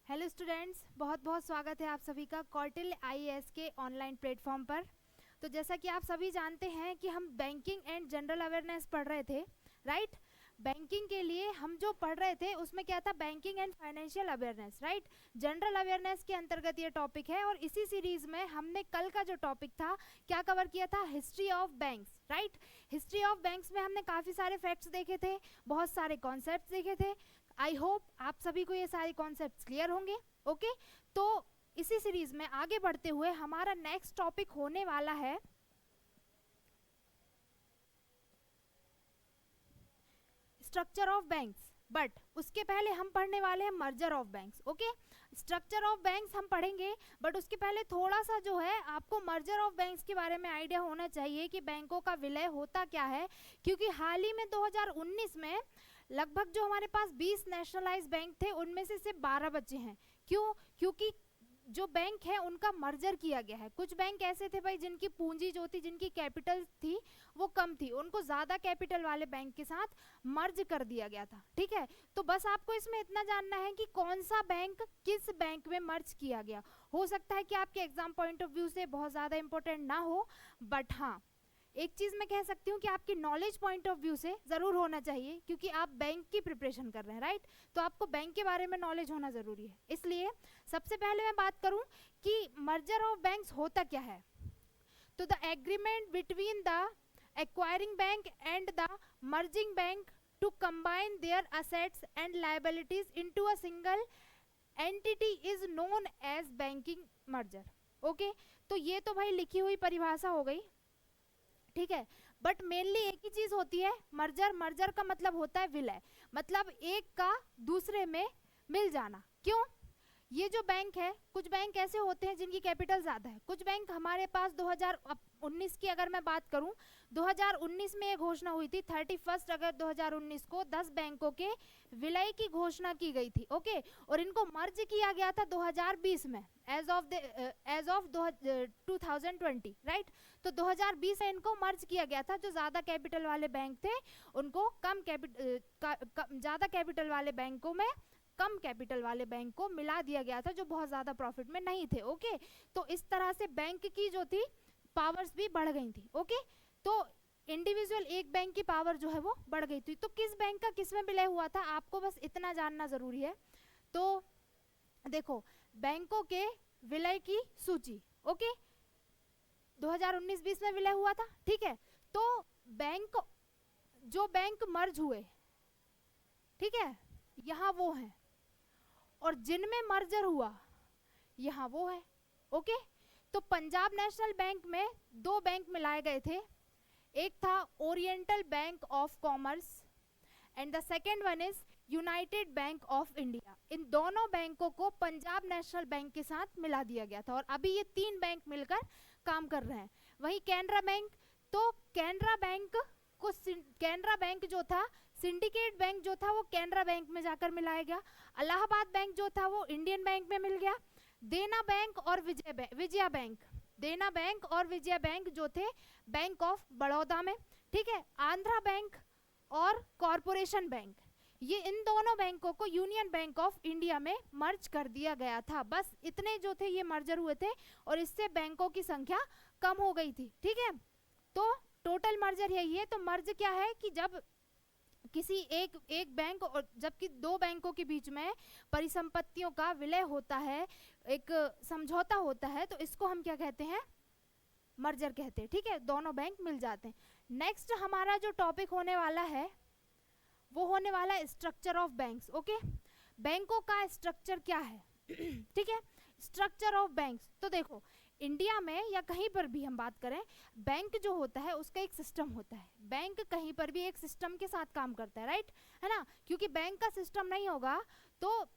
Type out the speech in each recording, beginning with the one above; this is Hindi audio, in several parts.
हेलो स्टूडेंट्स, बहुत बहुत स्वागत है आप सभी का कौटिल्य आईएएस के ऑनलाइन प्लेटफॉर्म पर। तो जैसा कि आप सभी जानते हैं कि हम बैंकिंग एंड जनरल अवेयरनेस पढ़ रहे थे, राइट। बैंकिंग के लिए हम जो पढ़ रहे थे उसमें क्या था, banking and financial awareness, right. General awareness के अंतर्गत ये टॉपिक है और इसी सीरीज में हमने कल का जो टॉपिक था क्या कवर किया था, history of banks, right. History of banks में हमने काफ़ी सारे फैक्ट्स देखे थे, बहुत सारे कॉन्सेप्ट्स देखे थे। आई होप आप सभी को ये सारे कॉन्सेप्ट्स क्लियर होंगे। ओके, तो इसी सीरीज में आगे बढ़ते हुए हमारा नेक्स्ट टॉपिक होने वाला है स्ट्रक्चर ऑफ बैंक्स, बट उसके पहले हम पढ़ने वाले हैं merger of banks. Okay, structure of banks हम पढ़ेंगे, बट उसके पहले थोड़ा सा जो है आपको मर्जर ऑफ बैंक्स के बारे में आइडिया होना चाहिए कि बैंकों का विलय होता क्या है। क्योंकि हाल ही में 2019 में लगभग जो हमारे पास 20 नेशनलाइज बैंक थे उनमें से सिर्फ 12 बचे हैं। क्यों? क्योंकि जो बैंक है उनका मर्जर किया गया है। कुछ बैंक ऐसे थे भाई जिनकी पूंजी जो थी, जिनकी कैपिटल थी वो कम थी, उनको ज़्यादा कैपिटल वाले बैंक के साथ मर्ज कर दिया गया था। ठीक है, तो बस आपको इसमें इतना जानना है कि कौन सा बैंक किस बैंक में मर्ज किया गया। हो सकता है कि आपके एग्जाम पॉइंट ऑफ व्यू से बहुत ज़्यादा इंपॉर्टेंट ना हो, बट हाँ एक चीज़ मैं कह सकती हूँ कि आपकी नॉलेज पॉइंट ऑफ व्यू से ज़रूर होना चाहिए, क्योंकि आप बैंक की प्रिपरेशन कर रहे हैं, राइट। तो आपको बैंक के बारे में नॉलेज होना ज़रूरी है। इसलिए सबसे पहले मैं बात करूँ कि मर्जर ऑफ बैंक्स होता क्या है। तो the agreement between the acquiring bank and the merging bank to combine their assets and liabilities into a single entity is known as banking merger. Okay, तो ये तो भाई लिखी हुई परिभाषा हो गई, ठीक है। बट मेनली एक ही चीज होती है मर्जर। मर्जर का मतलब होता है विलय, मतलब एक का दूसरे में मिल जाना। क्यों? ये जो बैंक है, कुछ बैंक ऐसे होते हैं जिनकी कैपिटल ज़्यादा है। कुछ बैंक हमारे पास 2019 की अगर मैं बात करूं, 2019 में ये घोषणा हुई थी 31 अगस्त 2019 को 10 बैंकों के विलय की घोषणा की गई थी। ओके, और इनको मर्ज किया गया था 2020 में एज ऑफ 2020, राइट। तो 2020 में इनको मर्ज किया गया था। जो ज़्यादा कैपिटल वाले बैंक थे उनको ज़्यादा कैपिटल वाले बैंकों में कम कैपिटल वाले बैंक को मिला दिया गया था, जो बहुत ज़्यादा प्रॉफिट में नहीं थे। ओके, तो इस तरह से बैंक की जो थी पावर्स भी बढ़ गई थी। ओके, तो इंडिविजुअल एक बैंक की पावर जो है वो बढ़ गई थी। तो किस बैंक का किस में विलय हुआ था आपको बस इतना जानना ज़रूरी है। तो देखो, बैंकों के विलय की सूची, ओके, 2019-20 में विलय हुआ था, ठीक है। तो जो बैंक मर्ज हुए, ठीक है, यहाँ वो हैं, और जिनमें मर्जर हुआ यहाँ वो है। ओके, तो पंजाब नेशनल बैंक में दो बैंक मिलाए गए थे, एक था Oriental Bank of Commerce and the second one is United Bank of India. इन दोनों बैंकों को पंजाब नेशनल बैंक के साथ मिला दिया गया था और अभी ये तीन बैंक मिलकर काम कर रहे हैं। वहीं कैनरा बैंक, तो कैनरा बैंक जो था, सिंडिकेट बैंक जो था वो कैनरा बैंक में जाकर मिलाया गया। इलाहाबाद बैंक जो था वो इंडियन बैंक में मिल गया। देना बैंक और विजया बैंक जो थे बैंक ऑफ बड़ौदा में, ठीक है। आंध्रा बैंक और कॉरपोरेशन बैंक, ये इन दोनों बैंकों को यूनियन बैंक ऑफ इंडिया में मर्ज कर दिया गया था। बस इतने जो थे ये मर्जर हुए थे और इससे बैंकों की संख्या कम हो गई थी, ठीक है। तो टोटल मर्जर यही है। तो मर्ज क्या है कि जब किसी एक बैंक और जबकि दो बैंकों के बीच में परिसंपत्तियों का विलय होता है, एक समझौता होता है, तो इसको हम क्या कहते हैं, मर्जर कहते हैं, ठीक है। दोनों बैंक मिल जाते हैं। नेक्स्ट हमारा जो टॉपिक होने वाला है वो होने वाला है स्ट्रक्चर ऑफ बैंक्स। ओके, बैंकों का स्ट्रक्चर क्या है ठीक है, स्ट्रक्चर ऑफ बैंक्स। तो देखो, इंडिया में या कहीं पर भी हम बात करें, बैंक जो होता है उसका एक सिस्टम होता है। बैंक कहीं पर भी एक सिस्टम के साथ काम करता है, राइट, है ना। क्योंकि बैंक का सिस्टम नहीं होगा, तो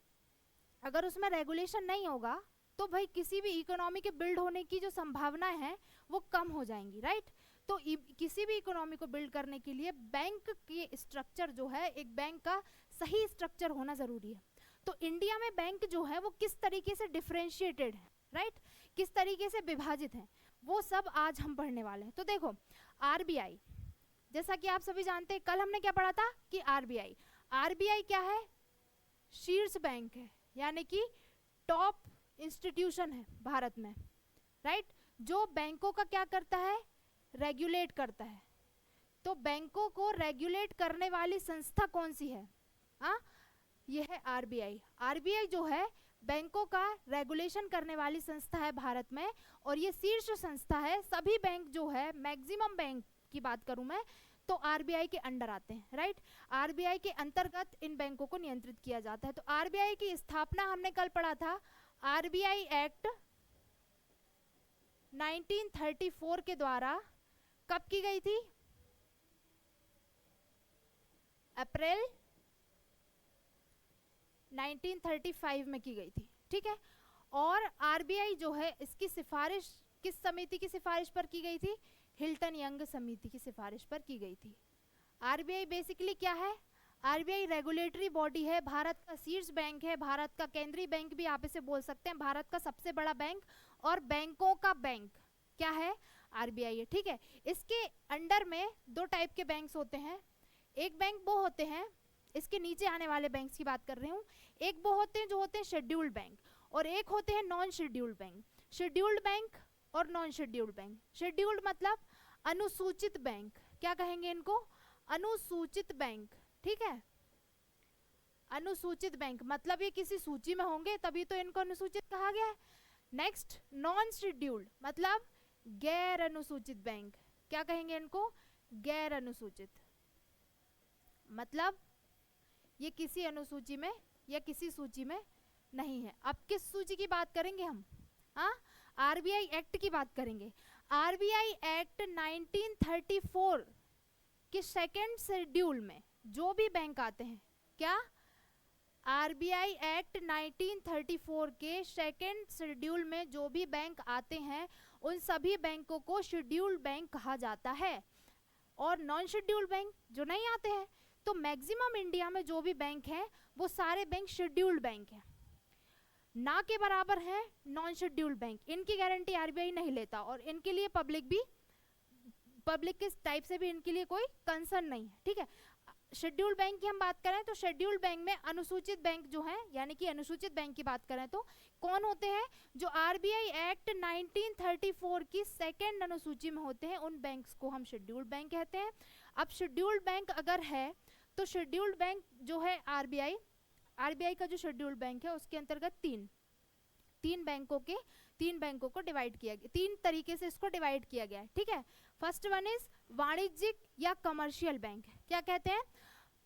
अगर उसमें रेगुलेशन नहीं होगा तो भाई किसी भी इकोनॉमी के बिल्ड होने की जो संभावनाएं हैं वो कम हो जाएंगी, राइट। तो किसी भी इकोनॉमी को बिल्ड करने के लिए बैंक के स्ट्रक्चर जो है, एक बैंक का सही स्ट्रक्चर होना ज़रूरी है। तो इंडिया में बैंक जो है वो किस तरीके से डिफ्रेंशिएटेड है, राइट, किस तरीके से विभाजित हैं, वो सब आज हम पढ़ने वाले हैं। तो देखो, आरबीआई, जैसा कि आप सभी जानते हैं, कल हमने क्या पढ़ा था कि आरबीआई क्या है, शीर्ष बैंक है, यानी कि टॉप इंस्टीट्यूशन है भारत में, राइट, जो बैंकों का क्या करता है, रेगुलेट करता है। तो बैंकों को रेगुलेट करने वाली संस्था कौन सी है, ये है आरबीआई। आरबीआई जो है बैंकों का रेगुलेशन करने वाली संस्था है भारत में, और ये शीर्ष संस्था है। सभी बैंक जो है, मैक्सिमम बैंक की बात करूं मैं तो आरबीआई के अंडर आते हैं, राइट। आरबीआई के अंतर्गत इन बैंकों को नियंत्रित किया जाता है। तो आरबीआई की स्थापना हमने कल पढ़ा था, आरबीआई एक्ट 1934 के द्वारा कब की गई थी, अप्रैल 1935 में की गई थी, ठीक है। और आरबीआई जो है इसकी सिफारिश किस समिति की सिफारिश पर की गई थी, हिल्टन यंग समिति की सिफारिश पर की गई थी। आरबीआई बेसिकली क्या है, आरबीआई रेगुलेटरी बॉडी है, भारत का शीर्ष बैंक है, भारत का केंद्रीय बैंक भी आप इसे बोल सकते हैं, भारत का सबसे बड़ा बैंक और बैंकों का बैंक क्या है, आरबीआई है, ठीक है। इसके अंडर में दो टाइप के बैंक्स होते हैं। एक बैंक वो होते हैं, इसके नीचे आने वाले बैंक्स की बात कर रही हूँ, एक वो होते हैं जो होते हैं शेड्यूल्ड बैंक, और एक होते हैं non scheduled bank. Scheduled bank और नॉन शेड्यूल्ड बैंक। शेड्यूल्ड मतलब अनुसूचित बैंक, क्या कहेंगे इनको, अनुसूचित बैंक, ठीक है। अनुसूचित बैंक मतलब ये किसी सूची में होंगे तभी तो इनको अनुसूचित कहा गया है। नेक्स्ट नॉन शेड्यूल्ड मतलब गैर अनुसूचित बैंक, क्या कहेंगे इनको, गैर अनुसूचित, मतलब ये किसी अनुसूची में या किसी सूची में नहीं है। अब किस सूची की बात करेंगे हम, आरबीआई एक्ट की बात करेंगे। आरबीआई एक्ट 1934 के सेकेंड शेड्यूल में जो भी बैंक आते हैं, क्या, आरबीआई एक्ट 1934 के सेकेंड शेड्यूल में जो भी बैंक आते हैं उन सभी बैंकों को शेड्यूल्ड बैंक कहा जाता है। और नॉन शेड्यूल्ड बैंक जो नहीं आते हैं, तो मैक्सिमम इंडिया में जो भी बैंक हैं वो सारे बैंक शेड्यूल्ड बैंक हैं, ना के बराबर है नॉन शेड्यूल्ड बैंक। इनकी गारंटी आरबीआई नहीं लेता और इनके लिए पब्लिक के टाइप से भी इनके लिए कोई कंसर्न नहीं है, ठीक है। शेड्यूल्ड बैंक की हम बात करें तो शेड्यूल्ड बैंक में अनुसूचित बैंक जो हैं, यानी कि अनुसूचित बैंक की बात करें तो कौन होते हैं, जो आरबीआई एक्ट 1934 की सेकेंड अनुसूची में होते हैं, उन बैंक्स को हम शेड्यूल्ड बैंक कहते हैं। अब शेड्यूल्ड बैंक अगर है तो शेड्यूल्ड बैंक जो है आरबीआई का जो शेड्यूल्ड बैंक है उसके अंतर्गत तीन बैंकों को डिवाइड किया गया, तीन तरीके से इसको डिवाइड किया गया है, ठीक है। फर्स्ट वन इज वाणिज्यिक या कमर्शियल बैंक, क्या कहते हैं,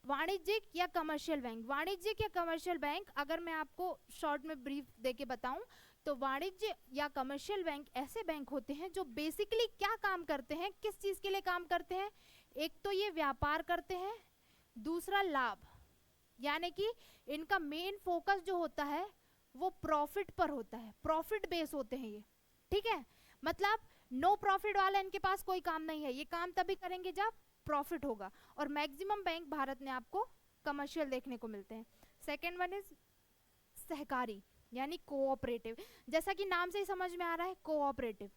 वाणिज्यिक या कमर्शियल बैंक। वाणिज्यिक या कमर्शियल बैंक अगर मैं आपको शॉर्ट में ब्रीफ देके बताऊं तो वाणिज्य या कमर्शियल बैंक ऐसे बैंक होते हैं जो बेसिकली क्या काम करते हैं, किस चीज के लिए काम करते हैं, एक तो ये व्यापार करते हैं, दूसरा लाभ, यानी कि इनका मेन फोकस जो होता है वो प्रॉफिट पर होता है, प्रॉफिट बेस होते हैं ये, ठीक है। मतलब नो प्रॉफिट वाला इनके पास कोई काम नहीं है, ये काम तभी करेंगे जब प्रॉफिट होगा। और मैक्सिमम बैंक भारत में आपको कमर्शियल देखने को मिलते हैं। सेकेंड वन इज सहकारी यानी कोऑपरेटिव, जैसा कि नाम से ही समझ में आ रहा है कोऑपरेटिव,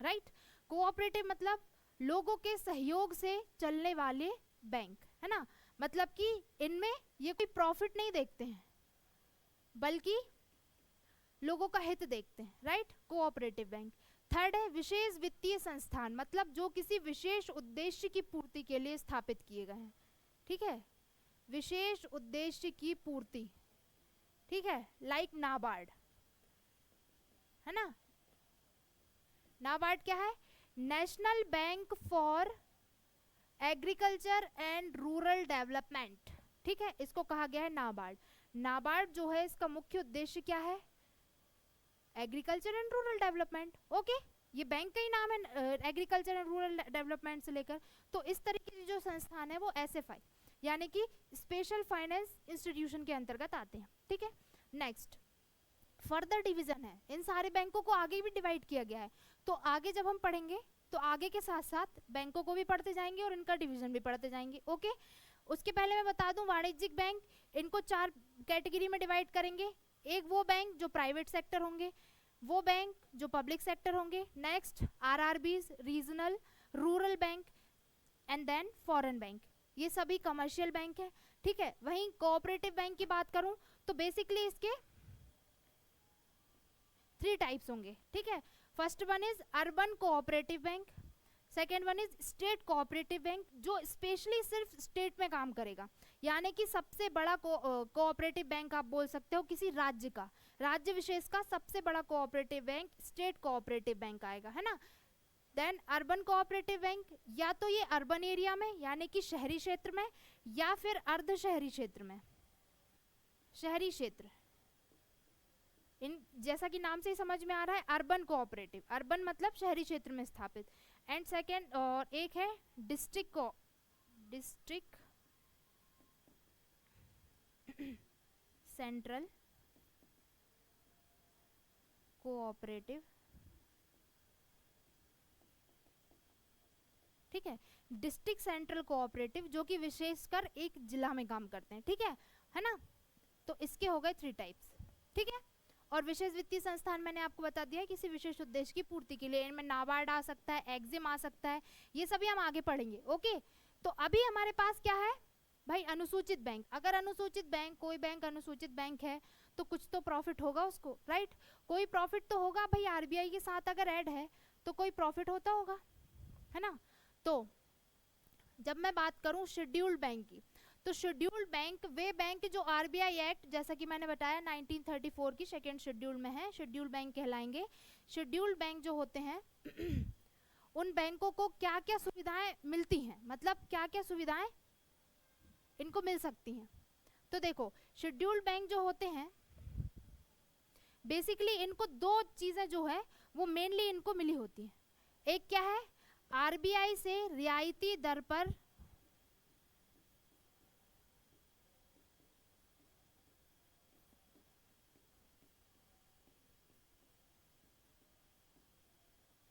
राइट। कोऑपरेटिव मतलब लोगों के सहयोग से चलने वाले बैंक, है ना, मतलब कि इनमें ये कोई प्रॉफिट नहीं देखते हैं बल्कि लोगों का हित देखते हैं, राइट, कोऑपरेटिव बैंक। थर्ड है विशेष वित्तीय संस्थान, मतलब जो किसी विशेष उद्देश्य की पूर्ति के लिए स्थापित किए गए हैं, ठीक है, विशेष उद्देश्य की पूर्ति, ठीक है, लाइक नाबार्ड, है ना। नाबार्ड क्या है, National Bank for Agriculture and Rural development, ठीक है, इसको कहा गया है नाबार्ड। नाबार्ड जो है इसका मुख्य उद्देश्य क्या है, agriculture and Rural development, okay, ये बैंक का ही नाम है एग्रीकल्चर एंड रूरल डेवलपमेंट से लेकर। तो इस तरीके की जो संस्थान है वो एसएफआई यानी कि स्पेशल फाइनेंस इंस्टीट्यूशन के अंतर्गत आते हैं, ठीक है। नेक्स्ट फर्दर डिवीजन है, इन सारे बैंकों को आगे भी डिवाइड किया गया है, तो आगे जब हम पढ़ेंगे तो आगे के साथ साथ बैंकों को भी पढ़ते जाएंगे और इनका डिवीजन भी पढ़ते जाएंगे, ओके। उसके पहले मैं बता दूं वाणिज्यिक बैंक इनको 4 कैटेगरी में डिवाइड करेंगे। एक वो बैंक जो प्राइवेट सेक्टर होंगे, वो बैंक जो पब्लिक सेक्टर होंगे, next RRBs regional rural bank and then foreign bank, ये सभी कमर्शियल बैंक है, ठीक है। वहीं कोऑपरेटिव बैंक की बात करूं तो बेसिकली इसके 3 टाइप्स होंगे, ठीक है। First one is urban cooperative bank, second one is state cooperative bank, जो स्पेशली सिर्फ स्टेट में काम करेगा, यानी कि सबसे बड़ा कोऑपरेटिव बैंक आप बोल सकते हो किसी राज्य का, राज्य विशेष का सबसे बड़ा cooperative bank state cooperative bank आएगा, है ना। देन अर्बन कोऑपरेटिव बैंक, या तो ये अर्बन एरिया में यानी कि शहरी क्षेत्र में, या फिर अर्ध शहरी क्षेत्र में, शहरी क्षेत्र, इन जैसा कि नाम से ही समझ में आ रहा है अर्बन कोऑपरेटिव, अर्बन मतलब शहरी क्षेत्र में स्थापित। एंड सेकेंड और एक है डिस्ट्रिक्ट सेंट्रल कोऑपरेटिव, ठीक है, डिस्ट्रिक्ट सेंट्रल कोऑपरेटिव, जो कि विशेषकर एक जिला में काम करते हैं, ठीक है ना। तो इसके हो गए 3 टाइप्स, ठीक है। और विशेष वित्तीय संस्थान मैंने आपको बता दिया है किसी विशेष उद्देश्य की पूर्ति के लिए, इनमें नाबार्ड आ सकता है, एग्जिम आ सकता है, ये सभी हम आगे पढ़ेंगे, ओके। तो अभी हमारे पास क्या है भाई, अनुसूचित बैंक। अगर अनुसूचित बैंक, कोई बैंक अनुसूचित बैंक है तो कुछ तो प्रॉफिट होगा उसको, राइट, कोई प्रॉफिट तो होगा भाई, आरबीआई के साथ अगर ऐड है तो कोई प्रॉफिट होता होगा, है ना। तो जब मैं बात करूं शेड्यूल्ड बैंक की, तो शेड्यूल्ड बैंक वे बैंक जो आरबीआई एक्ट, जैसा कि मैंने बताया 1934 की सेकेंड शेड्यूल में है, शेड्यूल्ड बैंक कहलाएंगे। शेड्यूल्ड बैंक जो होते हैं उन बैंकों को क्या क्या सुविधाएं मिलती हैं, मतलब क्या क्या सुविधाएं इनको मिल सकती हैं। तो देखो शेड्यूल्ड बैंक जो होते हैं बेसिकली इनको 2 चीजें जो है वो मेनली इनको मिली होती हैं। एक क्या है, आरबीआई से रियायती दर पर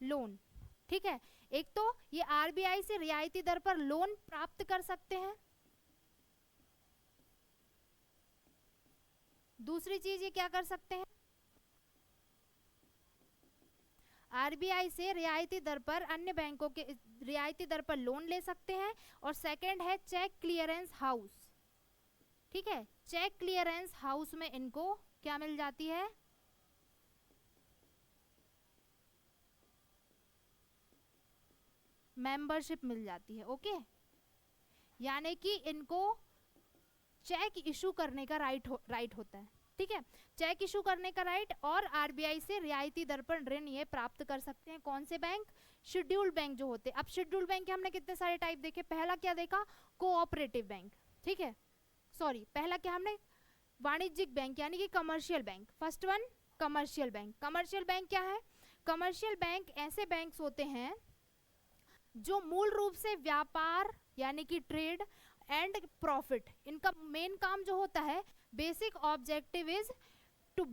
लोन, ठीक है, एक तो ये आरबीआई से रियायती दर पर लोन प्राप्त कर सकते हैं। दूसरी चीज ये क्या कर सकते हैं, आरबीआई से रियायती दर पर अन्य बैंकों के रियायती दर पर लोन ले सकते हैं। और सेकंड है चेक क्लियरेंस हाउस, ठीक है, चेक क्लियरेंस हाउस में इनको क्या मिल जाती है, मेंबरशिप मिल जाती है, ओके। यानी कि इनको चेक इशू करने का राइट होता है, ठीक है, चेक इशू करने का राइट, और आरबीआई से रियायती दर पर ऋण ये प्राप्त कर सकते हैं। कौन से बैंक, शेड्यूल्ड बैंक जो होते हैं। अब शेड्यूल्ड बैंक के हमने कितने सारे टाइप देखे, पहला क्या देखा, कोऑपरेटिव बैंक, ठीक है, सॉरी पहला क्या हमने, वाणिज्यिक बैंक यानी कि commercial bank. First one commercial bank. Commercial bank क्या है, कमर्शियल बैंक ऐसे बैंक्स होते हैं जो मूल रूप से व्यापार यानी कि ट्रेड एंड प्रॉफिट, इनका मेन काम जो होता है, basic objective is to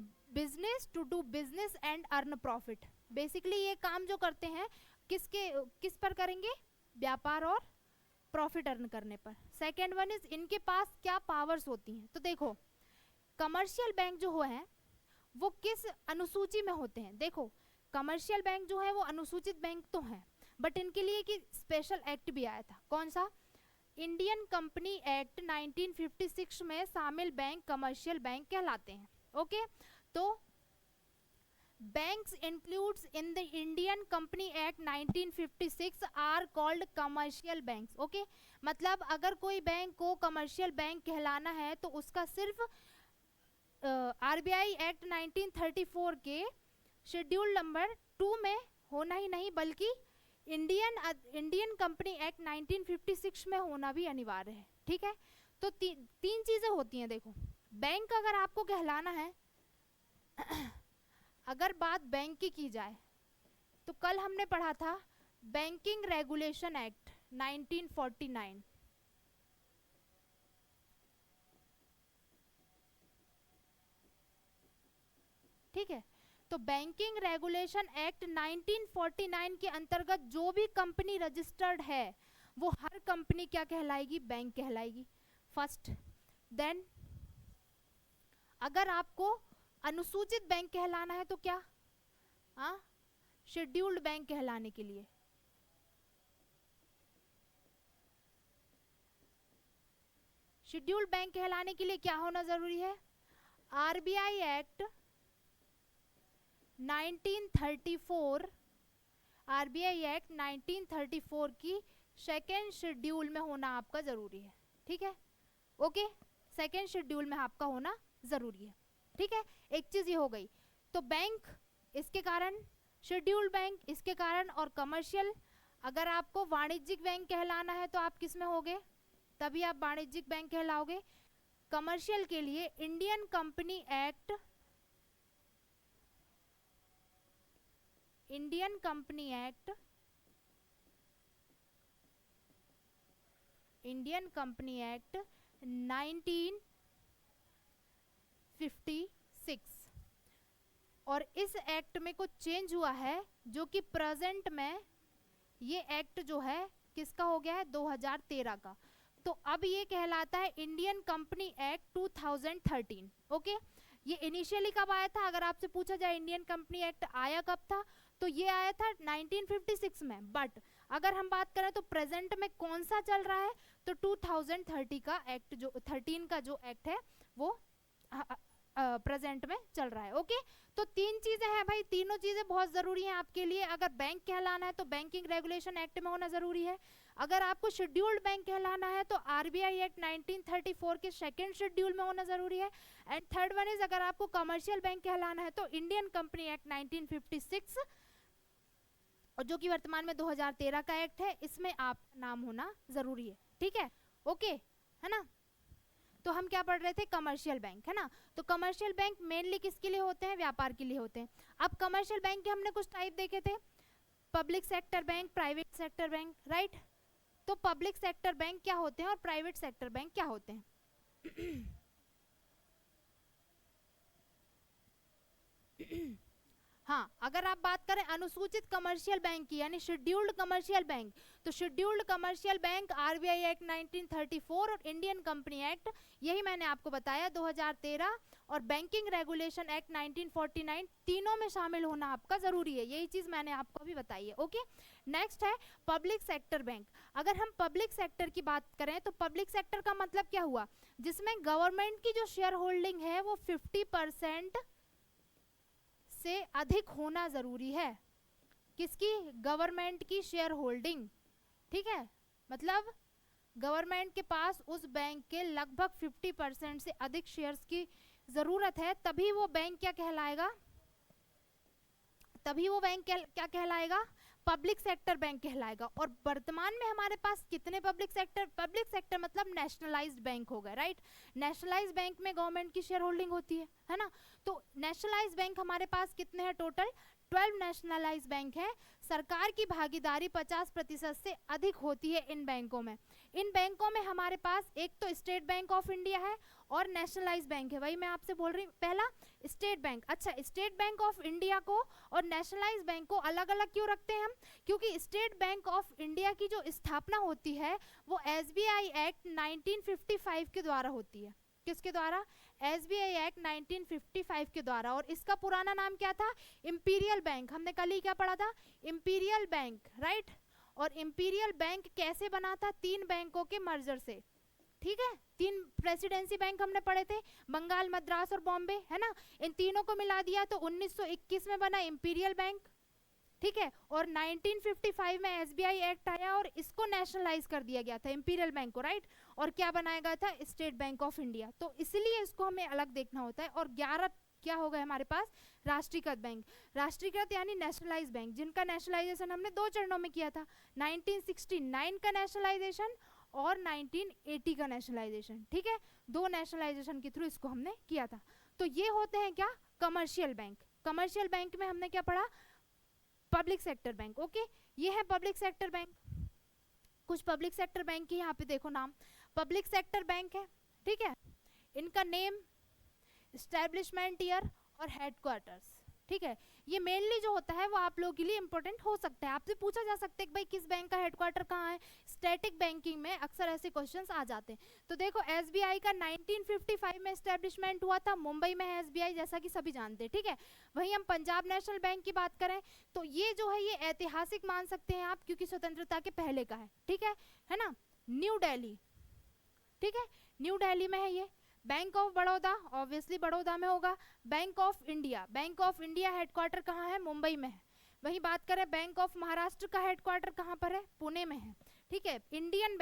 do business and earn profit. Basically ये काम जो करते हैं किस पर करेंगे, व्यापार और प्रॉफिट अर्न करने पर। सेकेंड वन इज इनके पास क्या पावर्स होती हैं। तो देखो कमर्शियल बैंक जो है वो किस अनुसूची में होते हैं, देखो कमर्शियल बैंक जो है वो अनुसूचित बैंक तो हैं, बट इनके लिए कि स्पेशल एक्ट भी आया था, कौन सा, इंडियन कंपनी एक्ट 1956 में शामिल बैंक कमर्शियल बैंक कहलाते हैं, ओके। तो banks includes in the Indian company act 1956 are called commercial banks, okay. मतलब अगर कोई बैंक को कमर्शियल बैंक कहलाना है तो उसका सिर्फ आरबीआई एक्ट 1934 के शेड्यूल नंबर 2 में होना ही नहीं, बल्कि इंडियन कंपनी एक्ट 1956 में होना भी अनिवार्य है, ठीक है। तो तीन चीजें होती हैं, देखो बैंक अगर आपको कहलाना है अगर बात बैंक की जाए तो कल हमने पढ़ा था बैंकिंग रेगुलेशन एक्ट 1949, ठीक है। तो बैंकिंग रेगुलेशन एक्ट 1949 के अंतर्गत जो भी कंपनी रजिस्टर्ड है वो हर कंपनी क्या कहलाएगी, बैंक कहलाएगी, फर्स्ट। देन अगर आपको अनुसूचित बैंक कहलाना है तो क्या, शेड्यूल्ड बैंक कहलाने के लिए शेड्यूल्ड बैंक कहलाने के लिए क्या होना जरूरी है, आरबीआई एक्ट 1934, आरबीआई एक्ट 1934 की सेकेंड शेड्यूल में होना आपका जरूरी है, ठीक है, ओके, सेकेंड शेड्यूल में आपका होना जरूरी है, ठीक है। एक चीज ये हो गई, तो बैंक इसके कारण, शेड्यूल्ड बैंक इसके कारण, और कमर्शियल, अगर आपको वाणिज्यिक बैंक कहलाना है तो आप किस में होगे, तभी आप वाणिज्यिक बैंक कहलाओगे। कमर्शियल के लिए Indian company act, Indian company act, Indian company act 1956, और इस एक्ट में कुछ चेंज हुआ है जो कि प्रेजेंट में ये एक्ट जो है किसका हो गया है, 2013 का। तो अब ये कहलाता है इंडियन कंपनी एक्ट 2013, ओके। ये इनिशियली कब आया था, अगर आपसे पूछा जाए इंडियन कंपनी एक्ट आया कब था, तो ये आया था 1956 में, बट अगर हम बात करें तो प्रेजेंट में कौन सा चल रहा है, तो 2030 का एक्ट, जो 13 का जो एक्ट है वो प्रेजेंट में चल रहा है, ओके। तो तीन चीजें हैं भाई, तीनों चीजें बहुत जरूरी हैं आपके लिए। अगर बैंक कहलाना है तो बैंकिंग रेगुलेशन एक्ट में होना जरूरी है, अगर आपको शेड्यूल्ड बैंक कहलाना है तो आरबीआई एक्ट 1934 के सेकंड शेड्यूल में होना जरूरी है, एंड थर्ड वन इज अगर आपको कमर्शियल बैंक कहलाना है तो इंडियन कंपनी एक्ट 1956, और जो कि वर्तमान में 2013 का एक्ट है, इसमें आप नाम होना जरूरी है, ठीक है, ओके, है ना। तो हम क्या पढ़ रहे थे, कमर्शियल बैंक, है ना। तो कमर्शियल बैंक मेनली किसके लिए होते हैं, व्यापार के लिए होते हैं। अब कमर्शियल बैंक के हमने कुछ टाइप देखे थे, public sector bank, private sector bank, right. तो पब्लिक सेक्टर बैंक क्या होते हैं और प्राइवेट सेक्टर बैंक क्या होते हैं। हाँ, अगर आप बात करें अनुसूचित कमर्शियल बैंक की, यानी शेड्यूल्ड कमर्शियल बैंक, तो scheduled commercial bank RBI act 1934 और इंडियन कंपनी एक्ट, यही मैंने आपको बताया 2013, और बैंकिंग रेगुलेशन एक्ट 1949, तीनों में शामिल होना आपका जरूरी है, यही चीज मैंने आपको अभी बताई है, ओके। नेक्स्ट है पब्लिक सेक्टर बैंक। अगर हम पब्लिक सेक्टर की बात करें तो पब्लिक सेक्टर का मतलब क्या हुआ, जिसमें गवर्नमेंट की जो शेयर होल्डिंग है वो 50% से अधिक होना जरूरी है। किसकी, गवर्नमेंट की शेयर होल्डिंग, ठीक है, मतलब गवर्नमेंट के पास उस बैंक के लगभग 50% से अधिक शेयर्स की जरूरत है, तभी वो बैंक क्या कहलाएगा, तभी वो बैंक क्या कहलाएगा, पब्लिक सेक्टर बैंक कहलाएगा। और वर्तमान में हमारे पास कितने पब्लिक सेक्टर मतलब नेशनलाइज्ड बैंक हो गए, राइट। नेशनलाइज्ड बैंक में गवर्नमेंट की शेयर होल्डिंग होती है ना। तो नेशनलाइज्ड बैंक हमारे पास कितने हैं, टोटल 12 नेशनलाइज्ड बैंक है। सरकार की भागीदारी 50% से अधिक होती है इन बैंकों में। इन बैंकों में हमारे पास एक तो स्टेट बैंक ऑफ इंडिया है और नेशनलाइज्ड बैंक है, वही मैं आपसे बोल रही हूँ। पहला स्टेट बैंक, अच्छा स्टेट बैंक ऑफ इंडिया को और नेशनलाइज्ड बैंक को अलग अलग क्यों रखते हैं हम, क्योंकि स्टेट बैंक ऑफ इंडिया की जो स्थापना होती है वो एसबीआई एक्ट 1955 के द्वारा होती है। किसके द्वारा, एसबीआई एक्ट 1955 के द्वारा। और इसका पुराना नाम क्या था, इंपीरियल बैंक। हमने कल ही क्या पढ़ा था, इंपीरियल बैंक, राइट। और इंपीरियल बैंक कैसे बना था, 3 बैंकों के मर्जर से, ठीक है। 3 प्रेसिडेंसी बैंक हमने पढ़े थे, बंगाल, मद्रास और बॉम्बे, है ना। इन तीनों को मिला दिया तो 1921 में बना इंपीरियल बैंक, ठीक है। और 1955 में एसबीआई एक्ट आया और इसको नेशनलाइज कर दिया गया था, इंपीरियल बैंक को, राइट। और क्या बनाया गया था, स्टेट बैंक ऑफ इंडिया। तो इसलिए इसको हमें अलग देखना होता है। और 11 क्या हो गए हमारे पास, राष्ट्रीयकृत बैंक। राष्ट्रीयकृत यानी नेशनलाइज बैंक, जिनका नेशनलाइजेशन हमने 2 चरणों में किया था, 1969 का नेशनलाइजेशन और 1980 का नेशनलाइजेशन, ठीक है। 2 नेशनलाइजेशन के थ्रू इसको हमने किया था। तो ये होते हैं क्या, कमर्शियल बैंक। कमर्शियल बैंक में हमने क्या पढ़ा, पब्लिक सेक्टर बैंक, ओके। ये है पब्लिक सेक्टर बैंक। कुछ पब्लिक सेक्टर बैंक की यहाँ पे देखो नाम, पब्लिक सेक्टर बैंक है, ठीक है। इनका नेम, एस्टैब्लिशमेंट ईयर और हेडक्वार्टर्स, ठीक है। ये मेनली जो होता है वो आप लोगों के लिए इंपॉर्टेंट हो सकता है। आपसे पूछा जा सकता है कि भाई किस बैंक का हेडक्वार्टर कहाँ है। स्टैटिक बैंकिंग में अक्सर ऐसे क्वेश्चंस आ जाते हैं। तो देखो एसबीआई का 1955 में एस्टैब्लिशमेंट हुआ था, मुंबई में है एसबीआई, जैसा कि सभी जानते हैं, ठीक है। वहीं हम पंजाब नेशनल बैंक की बात करें तो ये जो है ये ऐतिहासिक मान सकते हैं आप, क्योंकि स्वतंत्रता के पहले का है, ठीक है ना। न्यू दिल्ली, ठीक है, न्यू दिल्ली में है ये। Bank of Baroda obviously Baroda में होगा। बैंक ऑफ इंडिया हेडक्वार्टर कहाँ है? मुंबई में है। वहीं बात करें बैंक ऑफ महाराष्ट्र का हेडक्वार्टर कहाँ पर है? पुणे में है। ठीक है, इंडियन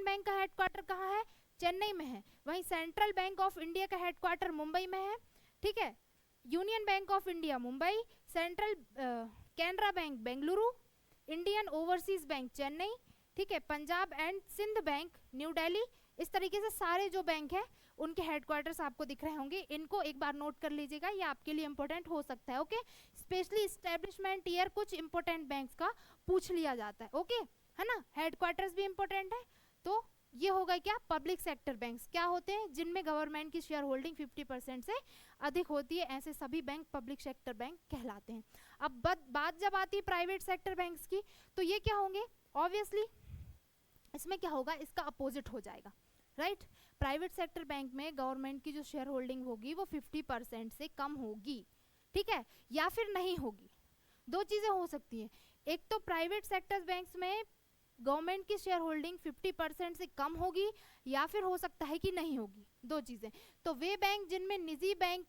बैंक का हेडक्वार्टर कहाँ है? चेन्नई में है। वहीं सेंट्रल बैंक ऑफ इंडिया का हेडक्वार्टर मुंबई में है। ठीक है, union bank of India Mumbai, central Canara bank Bengaluru, Indian overseas bank Chennai. ठीक है, Punjab and Sind bank new Delhi. इस तरीके से सारे जो बैंक है उनके हेडक्वार्टर्स आपको दिख रहे होंगे। इनको एक बार नोट कर लीजिएगा, ये आपके लिए इंपॉर्टेंट हो सकता है। ओके, स्पेशली इस्टेब्लिशमेंट ईयर कुछ इंपॉर्टेंट बैंक्स का पूछ लिया जाता है। ओके, है ना, हेडक्वार्टर्स भी इंपॉर्टेंट है। तो ये होगा क्या? पब्लिक सेक्टर बैंक्स क्या होते हैं? जिनमें गवर्नमेंट की शेयर होल्डिंग 50% से अधिक होती है, ऐसे सभी बैंक पब्लिक सेक्टर बैंक कहलाते हैं। अब बात जब आती है प्राइवेट सेक्टर बैंक्स की, तो ये क्या होंगे? ऑब्वियसली इसमें क्या होगा? इसका अपोजिट हो जाएगा, राइट। प्राइवेट सेक्टर बैंक में गवर्नमेंट की जो शेयर होल्डिंग होगी वो 50% से कम होगी। ठीक है, या फिर नहीं होगी। दो चीजें हो सकती हैं, एक तो प्राइवेट सेक्टर बैंक्स में गवर्नमेंट की शेयर होल्डिंग 50% से कम होगी, या फिर हो सकता है कि नहीं होगी। दो चीजें। तो वे बैंक जिनमें निजी क्षेत्र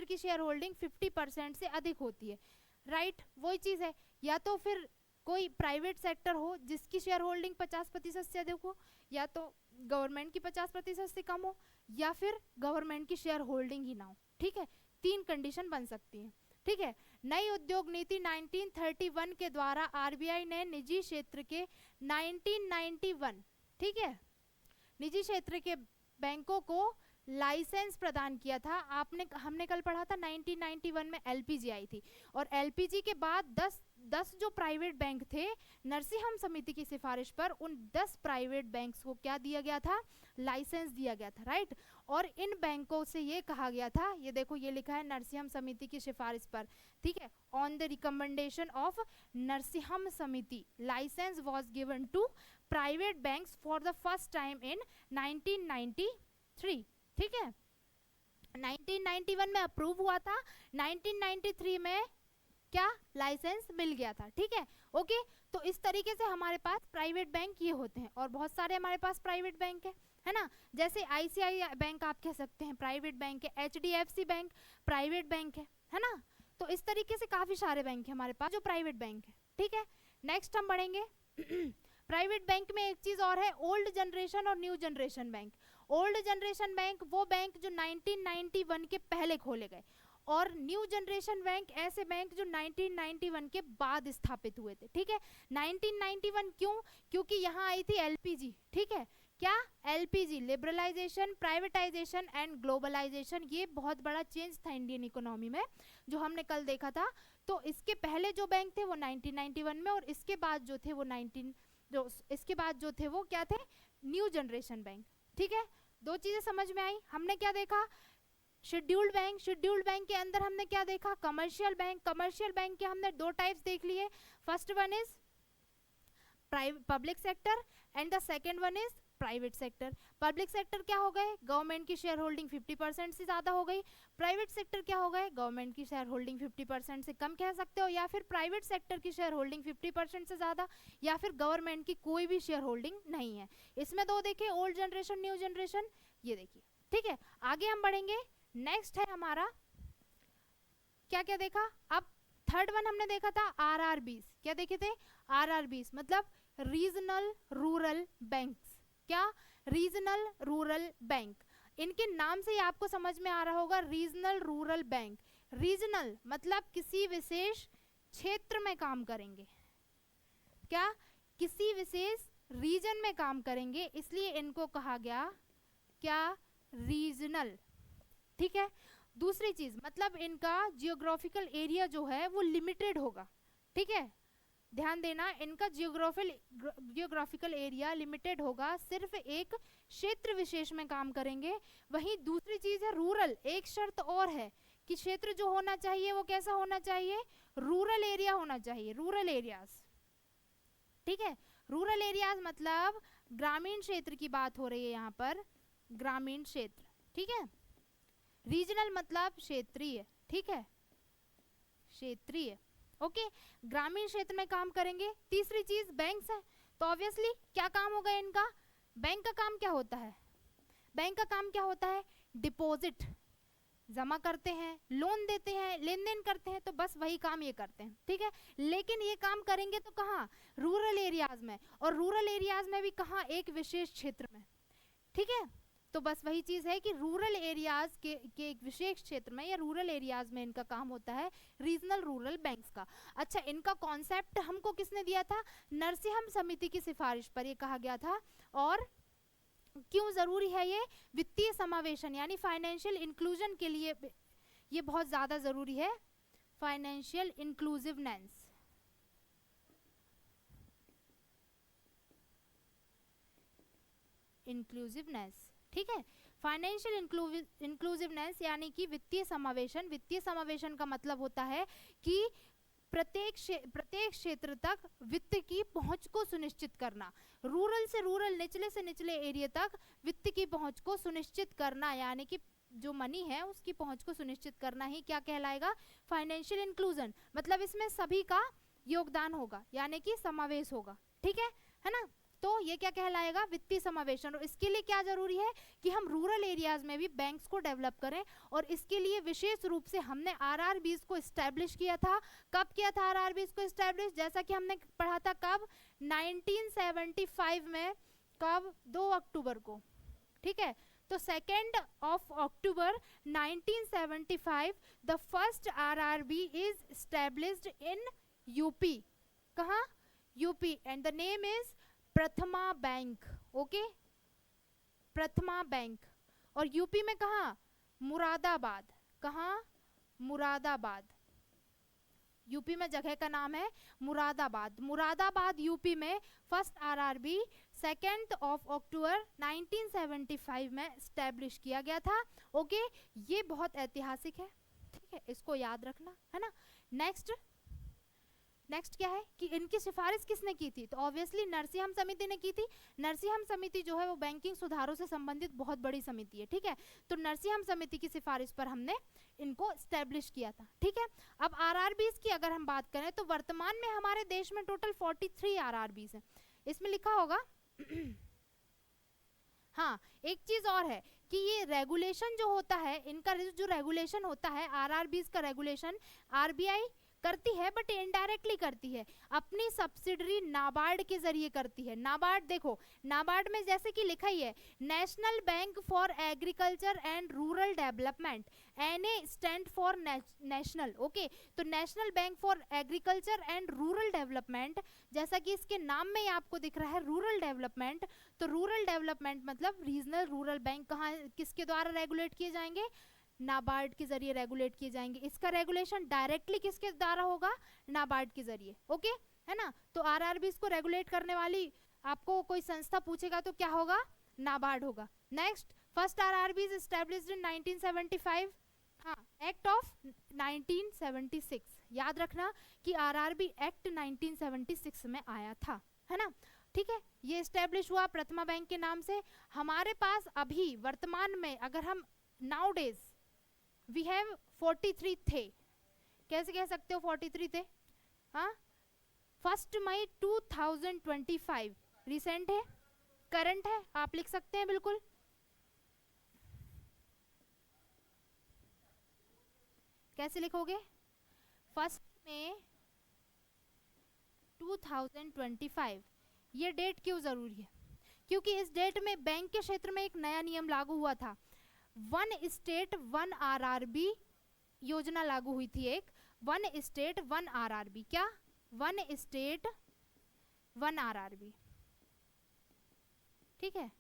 की शेयर होल्डिंग 50% से अधिक होती है, राइट, वही चीज है। या तो फिर कोई प्राइवेट सेक्टर हो जिसकी शेयर होल्डिंग 50% से अधिक हो, या तो गवर्नमेंट की 50% से कम हो, या फिर गवर्नमेंट की शेयर होल्डिंग ही ना हो। ठीक है, तीन कंडीशन बन सकती है। ठीक है, नई उद्योग नीति 1931 के द्वारा आरबीआई ने निजी क्षेत्र के 1991, ठीक है, निजी क्षेत्र के बैंकों को लाइसेंस प्रदान किया था। हमने कल पढ़ा था 1991 में एलपीजी आई थी, और एलपीजी के बाद 10 जो प्राइवेट बैंक थे, नरसिंहम समिति की सिफारिश पर उन 10 प्राइवेट बैंक्स को क्या दिया गया था? लाइसेंस दिया गया था, राइट। और इन बैंकों से ये कहा गया था, ये देखो ये लिखा है नरसिंहम समिति की सिफारिश पर, ठीक है, on the recommendation of Narasimham समिति licence was given to private banks for the first time in 1993। ठीक है, 1991 में अप्रूव हुआ था, 1993 में क्या लाइसेंस मिल गया था। ठीक है, ओके। तो इस तरीके से हमारे पास प्राइवेट बैंक ये होते हैं, और बहुत सारे हमारे पास प्राइवेट बैंक है ना। जैसे आईसीआईसीआई बैंक आप कह सकते हैं प्राइवेट बैंक है, एचडीएफसी बैंक प्राइवेट बैंक है ना। तो इस तरीके से काफी सारे बैंक है हमारे पास जो प्राइवेट बैंक है। ठीक है, नेक्स्ट हम बढ़ेंगे। प्राइवेट बैंक में एक चीज और है, ओल्ड जनरेशन और new generation bank. Old generation bank वो बैंक जो 1991 के पहले खोले गए, और न्यू जनरेशन बैंक ऐसे बैंक जो 1991 के बाद स्थापित हुए थे। ठीक है, 1991 क्यों? क्योंकि यहाँ आई थी एलपीजी। ठीक है, क्या? LPG, liberalisation, privatisation and globalisation. ये बहुत बड़ा चेंज था इंडियन इकोनॉमी में जो हमने कल देखा था। तो इसके पहले जो बैंक थे वो 1991 में, और इसके बाद जो थे वो वो क्या थे? New generation bank. ठीक है, दो चीजें समझ में आई। हमने क्या देखा? Scheduled bank. शेड्यूल्ड बैंक के अंदर हमने क्या देखा? Commercial bank. कमर्शियल बैंक के हमने दो टाइप्स देख लिए। First one is public sector and the second one is private sector. Public sector क्या हो गए? गवर्नमेंट की शेयर होल्डिंग 50% से ज्यादा हो गई। प्राइवेट सेक्टर क्या हो गए? गवर्नमेंट की शेयर होल्डिंग 50% से कम कह सकते हो, या फिर प्राइवेट सेक्टर की शेयर होल्डिंग 50% से ज्यादा, या फिर गवर्नमेंट की कोई भी शेयर होल्डिंग नहीं है। इसमें दो देखे, ओल्ड जनरेशन, न्यू जनरेशन, ये देखिए। ठीक है, आगे हम बढ़ेंगे। नेक्स्ट है हमारा, क्या क्या देखा? अब थर्ड वन हमने देखा था आरआरबीज। क्या देखे थे? आरआरबीज मतलब रीजनल रूरल बैंक्स। क्या? Regional rural bank. इनके नाम से ही आपको समझ में आ रहा होगा, रीजनल रूरल बैंक। रीजनल मतलब किसी विशेष क्षेत्र में काम करेंगे। क्या? किसी विशेष रीजन में काम करेंगे, इसलिए इनको कहा गया क्या? रीजनल। ठीक है, दूसरी चीज मतलब इनका जियोग्राफिकल एरिया जो है वो लिमिटेड होगा। ठीक है, ध्यान देना, इनका जियोग्राफिकल एरिया लिमिटेड होगा, सिर्फ एक क्षेत्र विशेष में काम करेंगे। वहीं दूसरी चीज है रूरल। एक शर्त और है कि क्षेत्र जो होना चाहिए वो कैसा होना चाहिए? रूरल एरिया होना चाहिए, रूरल एरियाज। ठीक है, रूरल एरियाज मतलब ग्रामीण क्षेत्र की बात हो रही है यहाँ पर, ग्रामीण क्षेत्र। ठीक है, रीजनल मतलब क्षेत्रीय। ठीक है, क्षेत्रीय। ओके, ग्रामीण क्षेत्र में काम करेंगे। तीसरी चीज बैंक्स है, तो ऑब्वियसली क्या काम होगा इनका? बैंक का काम क्या होता है? बैंक का काम क्या होता है? डिपॉजिट जमा करते हैं, लोन देते हैं, लेन देन करते हैं, तो बस वही काम ये करते हैं, ठीक है। लेकिन ये काम करेंगे तो कहाँ? रूरल एरियाज में, और रूरल एरियाज में भी कहाँ? एक विशेष क्षेत्र में, ठीक है। तो बस वही चीज है कि रूरल एरियाज के एक विशेष क्षेत्र में या रूरल एरियाज में इनका काम होता है, रीजनल रूरल बैंक्स का। अच्छा, इनका कॉन्सेप्ट हमको किसने दिया था? नरसिंहम समिति की सिफारिश पर ये कहा गया था। और क्यों जरूरी है ये? वित्तीय समावेशन यानी फाइनेंशियल इंक्लूजन के लिए ये बहुत ज्यादा जरूरी है, फाइनेंशियल इंक्लूसिवनेस। इंक्लूसिवनेस, ठीक है। फाइनेंशियल इंक्लूसिवनेस यानी कि वित्तीय समावेशन। वित्तीय समावेशन का मतलब होता है कि प्रत्येक क्षेत्र तक वित्त की पहुंच को सुनिश्चित करना, रूरल से रूरल, निचले से निचले एरिया तक वित्त की पहुंच को सुनिश्चित करना, यानी कि जो मनी है उसकी पहुंच को सुनिश्चित करना ही क्या कहलाएगा? Financial inclusion. मतलब इसमें सभी का योगदान होगा, यानी कि समावेश होगा, ठीक है ना। तो ये क्या कहलाएगा? वित्तीय समावेशन। और इसके लिए क्या जरूरी है कि हम रूरल एरियाज में भी बैंक्स को डेवलप करें, और इसके लिए विशेष रूप से हमने आरआरबीज को एस्टैब्लिश किया था। कब किया था आरआरबीज को एस्टैब्लिश? जैसा कि हमने पढ़ा था, कब? 1975 में। कब? 2 अक्टूबर को, ठीक है। तो 2 October 1975 the first RRB is established in UP. कहाँ? UP. And the name is Prathama Bank. Okay, Prathama Bank. और यूपी में कहाँ? मुरादाबाद। कहाँ? मुरादाबाद। यूपी में जगह का नाम है मुरादाबाद। मुरादाबाद यूपी में फर्स्ट आरआरबी 2 अक्टूबर 1975 में स्टैब्लिश किया गया था। ओके, ये बहुत ऐतिहासिक है, ठीक है, इसको याद रखना है ना। नेक्स्ट क्या है कि इनकी सिफारिश किसने की थी? तो ऑब्वियसली नरसिंहम समिति ने की थी। नरसिंहम समिति जो है वो बैंकिंग सुधारों से संबंधित बहुत बड़ी समिति है, ठीक है। तो नरसिंहम समिति की सिफारिश पर हमने इनको स्टैब्लिश किया था, ठीक है। अब आरआरबीज की अगर हम बात करें तो वर्तमान में हमारे देश में टोटल 43 आरआरबीज हैं। इसमें लिखा होगा हाँ, एक चीज और है कि ये रेगुलेशन जो होता है, इनका जो रेगुलेशन होता है आरआरबीज का रेगुलेशन, आरबीआई करती है बट इनडायरेक्टली करती है, अपनी सब्सिडरी नाबार्ड के जरिए करती है। नाबार्ड, देखो नाबार्ड में जैसे कि लिखा ही है, National Bank for Agriculture and Rural Development, NA stand for national. Okay, तो National Bank for Agriculture and Rural Development, जैसा कि इसके नाम में ही आपको दिख रहा है रूरल डेवलपमेंट, तो रूरल डेवलपमेंट मतलब रीजनल रूरल बैंक कहाँ, किसके द्वारा रेगुलेट किए जाएंगे? नाबार्ड के जरिए रेगुलेट किए जाएंगे। इसका रेगुलेशन डायरेक्टली किसके द्वारा होगा? नाबार्ड के जरिए, ओके, है ना। तो आरआरबीज को रेगुलेट करने वाली आपको कोई संस्था पूछेगा तो क्या होगा? नाबार्ड होगा। Next, first RRBs established in 1975, हाँ, एक्ट ऑफ 1976। याद रखना कि आरआरबी एक्ट 1976 में आया था, है ना, ठीक है। ये एस्टैब्लिश हुआ प्रथमा बैंक के नाम से। हमारे पास अभी वर्तमान में अगर हम नाउडेज वी हैव 43 थे, कैसे कह सकते हो 43 थे? हाँ, 1 मई 2025 रिसेंट है, करंट है, आप लिख सकते हैं बिल्कुल। कैसे लिखोगे? 1 मई 2025। ये डेट क्यों जरूरी है? क्योंकि इस डेट में बैंक के क्षेत्र में एक नया नियम लागू हुआ था, 1 स्टेट 1 आरआरबी योजना लागू हुई थी। एक 1 स्टेट 1 आरआरबी, क्या? 1 स्टेट 1 आरआरबी, ठीक है।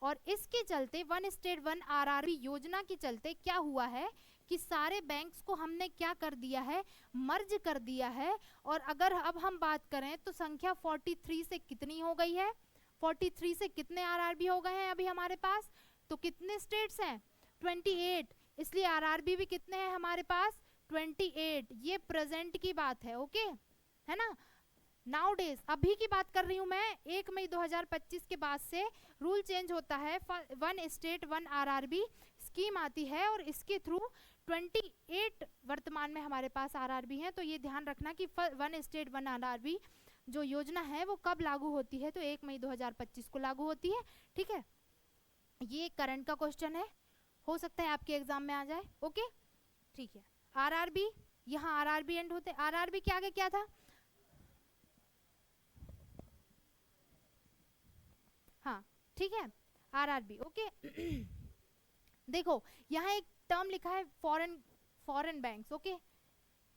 और इसके चलते 1 स्टेट 1 आरआरबी योजना के चलते क्या हुआ है कि सारे बैंक्स को हमने क्या कर दिया है? मर्ज कर दिया है। और अगर अब हम बात करें तो संख्या 43 से कितनी हो गई है? 43 से कितने आरआरबी हो गए हैं अभी हमारे पास? तो कितने स्टेट्स हैं? 28। इसलिए आरआरबी भी कितने हैं हमारे पास? 28। ये प्रेजेंट की बात है, ओके, है ना। नाउ डेज, अभी की बात कर रही हूं मैं, 1 मई 2025 के बाद से रूल चेंज होता है, 1 स्टेट 1 आरआरबी स्कीम आती है और इसके थ्रू 28 वर्तमान में हमारे पास आरआरबी हैं। तो ये ध्यान रखना कि 1 स्टेट 1 आरआरबी जो योजना है वो कब लागू होती है, तो 1 मई 2025 को लागू होती है। ठीक है, ये करंट का क्वेश्चन है, हो सकता है आपके एग्जाम में आ जाए। ओके ठीक है। आरआरबी, यहाँ आरआरबी एंड होते, आरआरबी के आगे क्या था, हाँ ठीक है आरआरबी। ओके देखो यहाँ एक टर्म लिखा है फॉरेन बैंक्स। ओके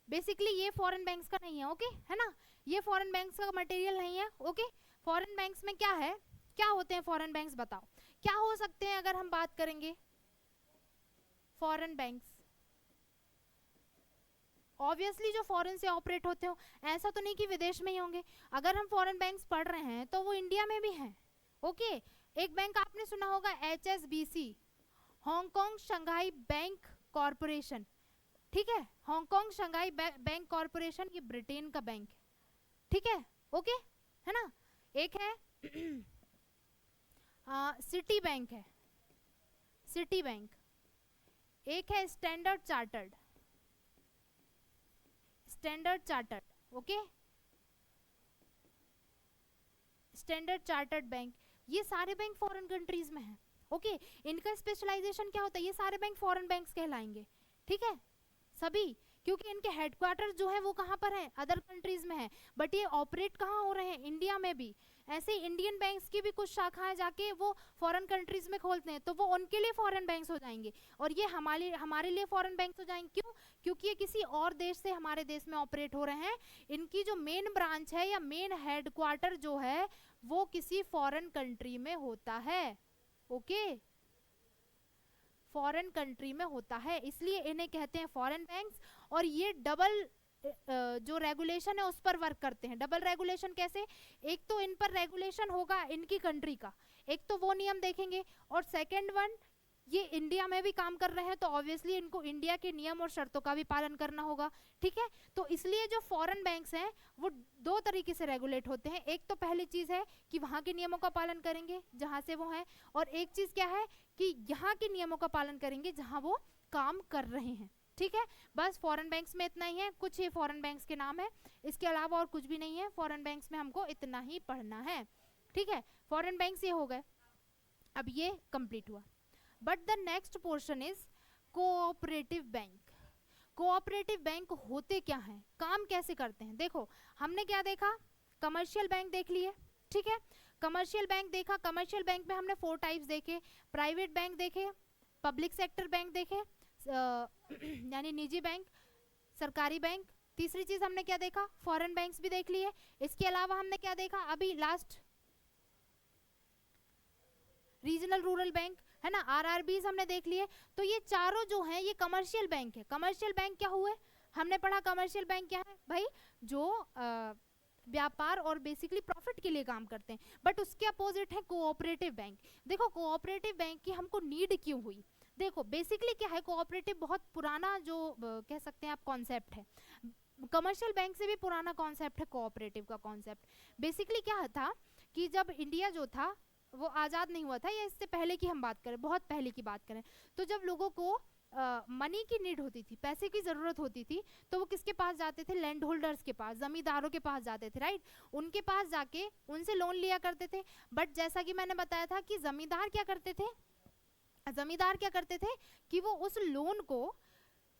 बेसिकली ये फॉरेन बैंक्स का नहीं है। ओके है ना, ये फॉरेन बैंक्स का मटेरियल नहीं है। ओके फॉरेन बैंक्स में क्या है, क्या होते हैं फॉरेन बैंक्स, बताओ क्या हो सकते हैं अगर हम बात करेंगे फॉरेन बैंक्स। ऑब्वियसली जो फॉरेन से ऑपरेट होते हो, ऐसा तो नहीं कि विदेश में ही होंगे। अगर हम फॉरेन बैंक्स पढ़ रहे हैं तो वो इंडिया में भी हैं। ओके एक बैंक आपने सुना होगा HSBC, Hong Kong Shanghai bank corporation. ठीक है, हांगकांग शंघाई बैंक कॉरपोरेशन ये ब्रिटेन का बैंक है। ठीक है ओके है ना। एक है सिटी बैंक है, सिटी बैंक। एक है standard chartered, standard chartered. Okay standard chartered bank, ये सारे बैंक फॉरेन कंट्रीज में हैं। ओके इनका स्पेशलाइजेशन क्या होता है, ये सारे बैंक फॉरेन बैंक्स कहलाएंगे। ठीक है सभी, क्योंकि इनके हेडक्वार्टर जो है वो कहाँ पर है, अदर कंट्रीज में है, बट ये ऑपरेट कहाँ हो रहे हैं, इंडिया में भी। ऐसे ही इंडियन बैंक्स की भी कुछ शाखाएं जाके वो फॉरेन कंट्रीज में खोलते हैं, तो वो उनके लिए फॉरेन बैंक्स हो जाएंगे, और ये हमारे लिए फॉरेन बैंक्स हो जाएंगे। क्यों, क्योंकि ये किसी और देश से हमारे देश में ऑपरेट हो रहे हैं। इनकी जो मेन ब्रांच है या मेन हेडक्वार्टर जो है वो किसी फॉरेन कंट्री में होता है। ओके फॉरेन कंट्री में होता है, इसलिए इन्हें कहते हैं फॉरेन बैंक्स। और ये डबल जो रेगुलेशन है उस पर वर्क करते हैं। डबल रेगुलेशन कैसे, एक तो इन पर रेगुलेशन होगा इनकी कंट्री का, एक तो वो नियम देखेंगे, और सेकंड वन ये इंडिया में भी काम कर रहे हैं तो ऑब्वियसली इनको इंडिया के नियम और शर्तों का भी पालन करना होगा। ठीक है, तो इसलिए जो फॉरेन बैंक्स हैं वो दो तरीके से रेगुलेट होते हैं। एक तो पहली चीज है कि वहां के नियमों का पालन करेंगे जहां से वो हैं, और एक चीज क्या है कि यहाँ के नियमों का पालन करेंगे जहां वो काम कर रहे हैं। ठीक है, बस फॉरेन बैंक्स में इतना ही है, कुछ ही फॉरेन बैंक्स के नाम है, इसके अलावा और कुछ भी नहीं है। फॉरेन बैंक्स में हमको इतना ही पढ़ना है। ठीक है, फॉरेन बैंक्स ये हो गए, अब ये कंप्लीट हुआ। But the next portion is cooperative bank. Cooperative bank होते क्या हैं, काम कैसे करते हैं। देखो हमने क्या देखा, कमर्शियल बैंक देख लिए। ठीक है, कमर्शियल बैंक देखा, कमर्शियल बैंक में हमने 4 टाइप्स देखे, प्राइवेट बैंक देखे, पब्लिक सेक्टर बैंक देखे यानी निजी बैंक, सरकारी बैंक। तीसरी चीज हमने क्या देखा, फॉरेन बैंक्स भी देख लिए। इसके अलावा हमने क्या देखा अभी लास्ट, रीजनल रूरल बैंक है ना, आरआरबीज हमने देख लिए। तो ये चारों जो हैं ये कमर्शियल बैंक है। कमर्शियल बैंक क्या हुए, हमने पढ़ा कमर्शियल बैंक क्या है भाई, जो व्यापार और बेसिकली प्रॉफिट के लिए काम करते हैं। बट उसके अपोजिट है कोऑपरेटिव बैंक। देखो कोऑपरेटिव बैंक की हमको नीड क्यों हुई, देखो बेसिकली क्या है, कोऑपरेटिव बहुत पुराना जो कह सकते हैं आप कॉन्सेप्ट है, कमर्शियल बैंक से भी पुराना कॉन्सेप्ट है कोऑपरेटिव का कॉन्सेप्ट। बेसिकली क्या था कि जब इंडिया जो था वो आज़ाद नहीं हुआ था, या इससे पहले की हम बात करें, बहुत पहले की बात करें, तो जब लोगों को मनी की नीड होती थी, पैसे की ज़रूरत होती थी, तो वो किसके पास जाते थे, लैंड होल्डर्स के पास, ज़मींदारों के पास जाते थे। राइट, उनके पास जाके उनसे लोन लिया करते थे। बट जैसा कि मैंने बताया था कि ज़मींदार क्या करते थे, ज़मींदार क्या करते थे कि वो उस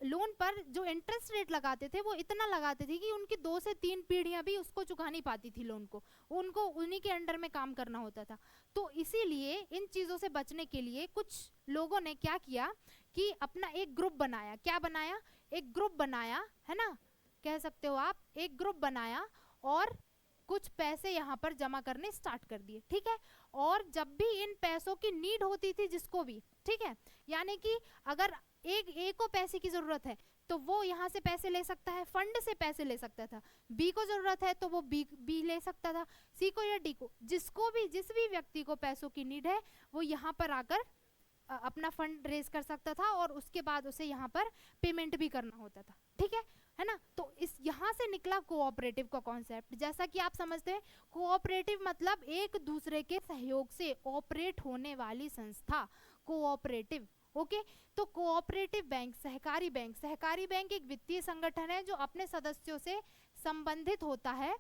लोन पर जो इंटरेस्ट रेट लगाते थे वो इतना लगाते थे कि उनकी 2 से 3 पीढ़ियां भी उसको चुका नहीं पाती थी लोन को, उनको उन्हीं के अंडर में काम करना होता था। तो इसीलिए इन चीज़ों से बचने के लिए कुछ लोगों ने क्या किया कि अपना एक ग्रुप बनाया। क्या बनाया, एक ग्रुप बनाया है ना, कह सकते हो आप, एक ग्रुप बनाया और कुछ पैसे यहाँ पर जमा करने स्टार्ट कर दिए। ठीक है, और जब भी इन पैसों की नीड होती थी जिसको भी, ठीक है, यानी कि अगर एक को पैसे की जरूरत है तो वो यहाँ से पैसे ले सकता है, फंड से पैसे ले सकता था। बी को जरूरत है तो वो बी ले सकता था, सी को या डी को, जिसको भी, जिस भी व्यक्ति को पैसों की नीड है वो यहाँ पर आकर अपना फंड रेज कर सकता था, और उसके बाद उसे यहाँ पर पेमेंट भी करना होता था। ठीक है ना, तो इस यहाँ से निकला कोऑपरेटिव का कॉन्सेप्ट। जैसा कि आप समझते हैं कोऑपरेटिव मतलब एक दूसरे के सहयोग से ऑपरेट होने वाली संस्था, कोऑपरेटिव। ओके, तो कोऑपरेटिव बैंक, सहकारी बैंक, सहकारी बैंक एक वित्तीय संगठन है जो अपने सदस्यों से संबंधित होता है,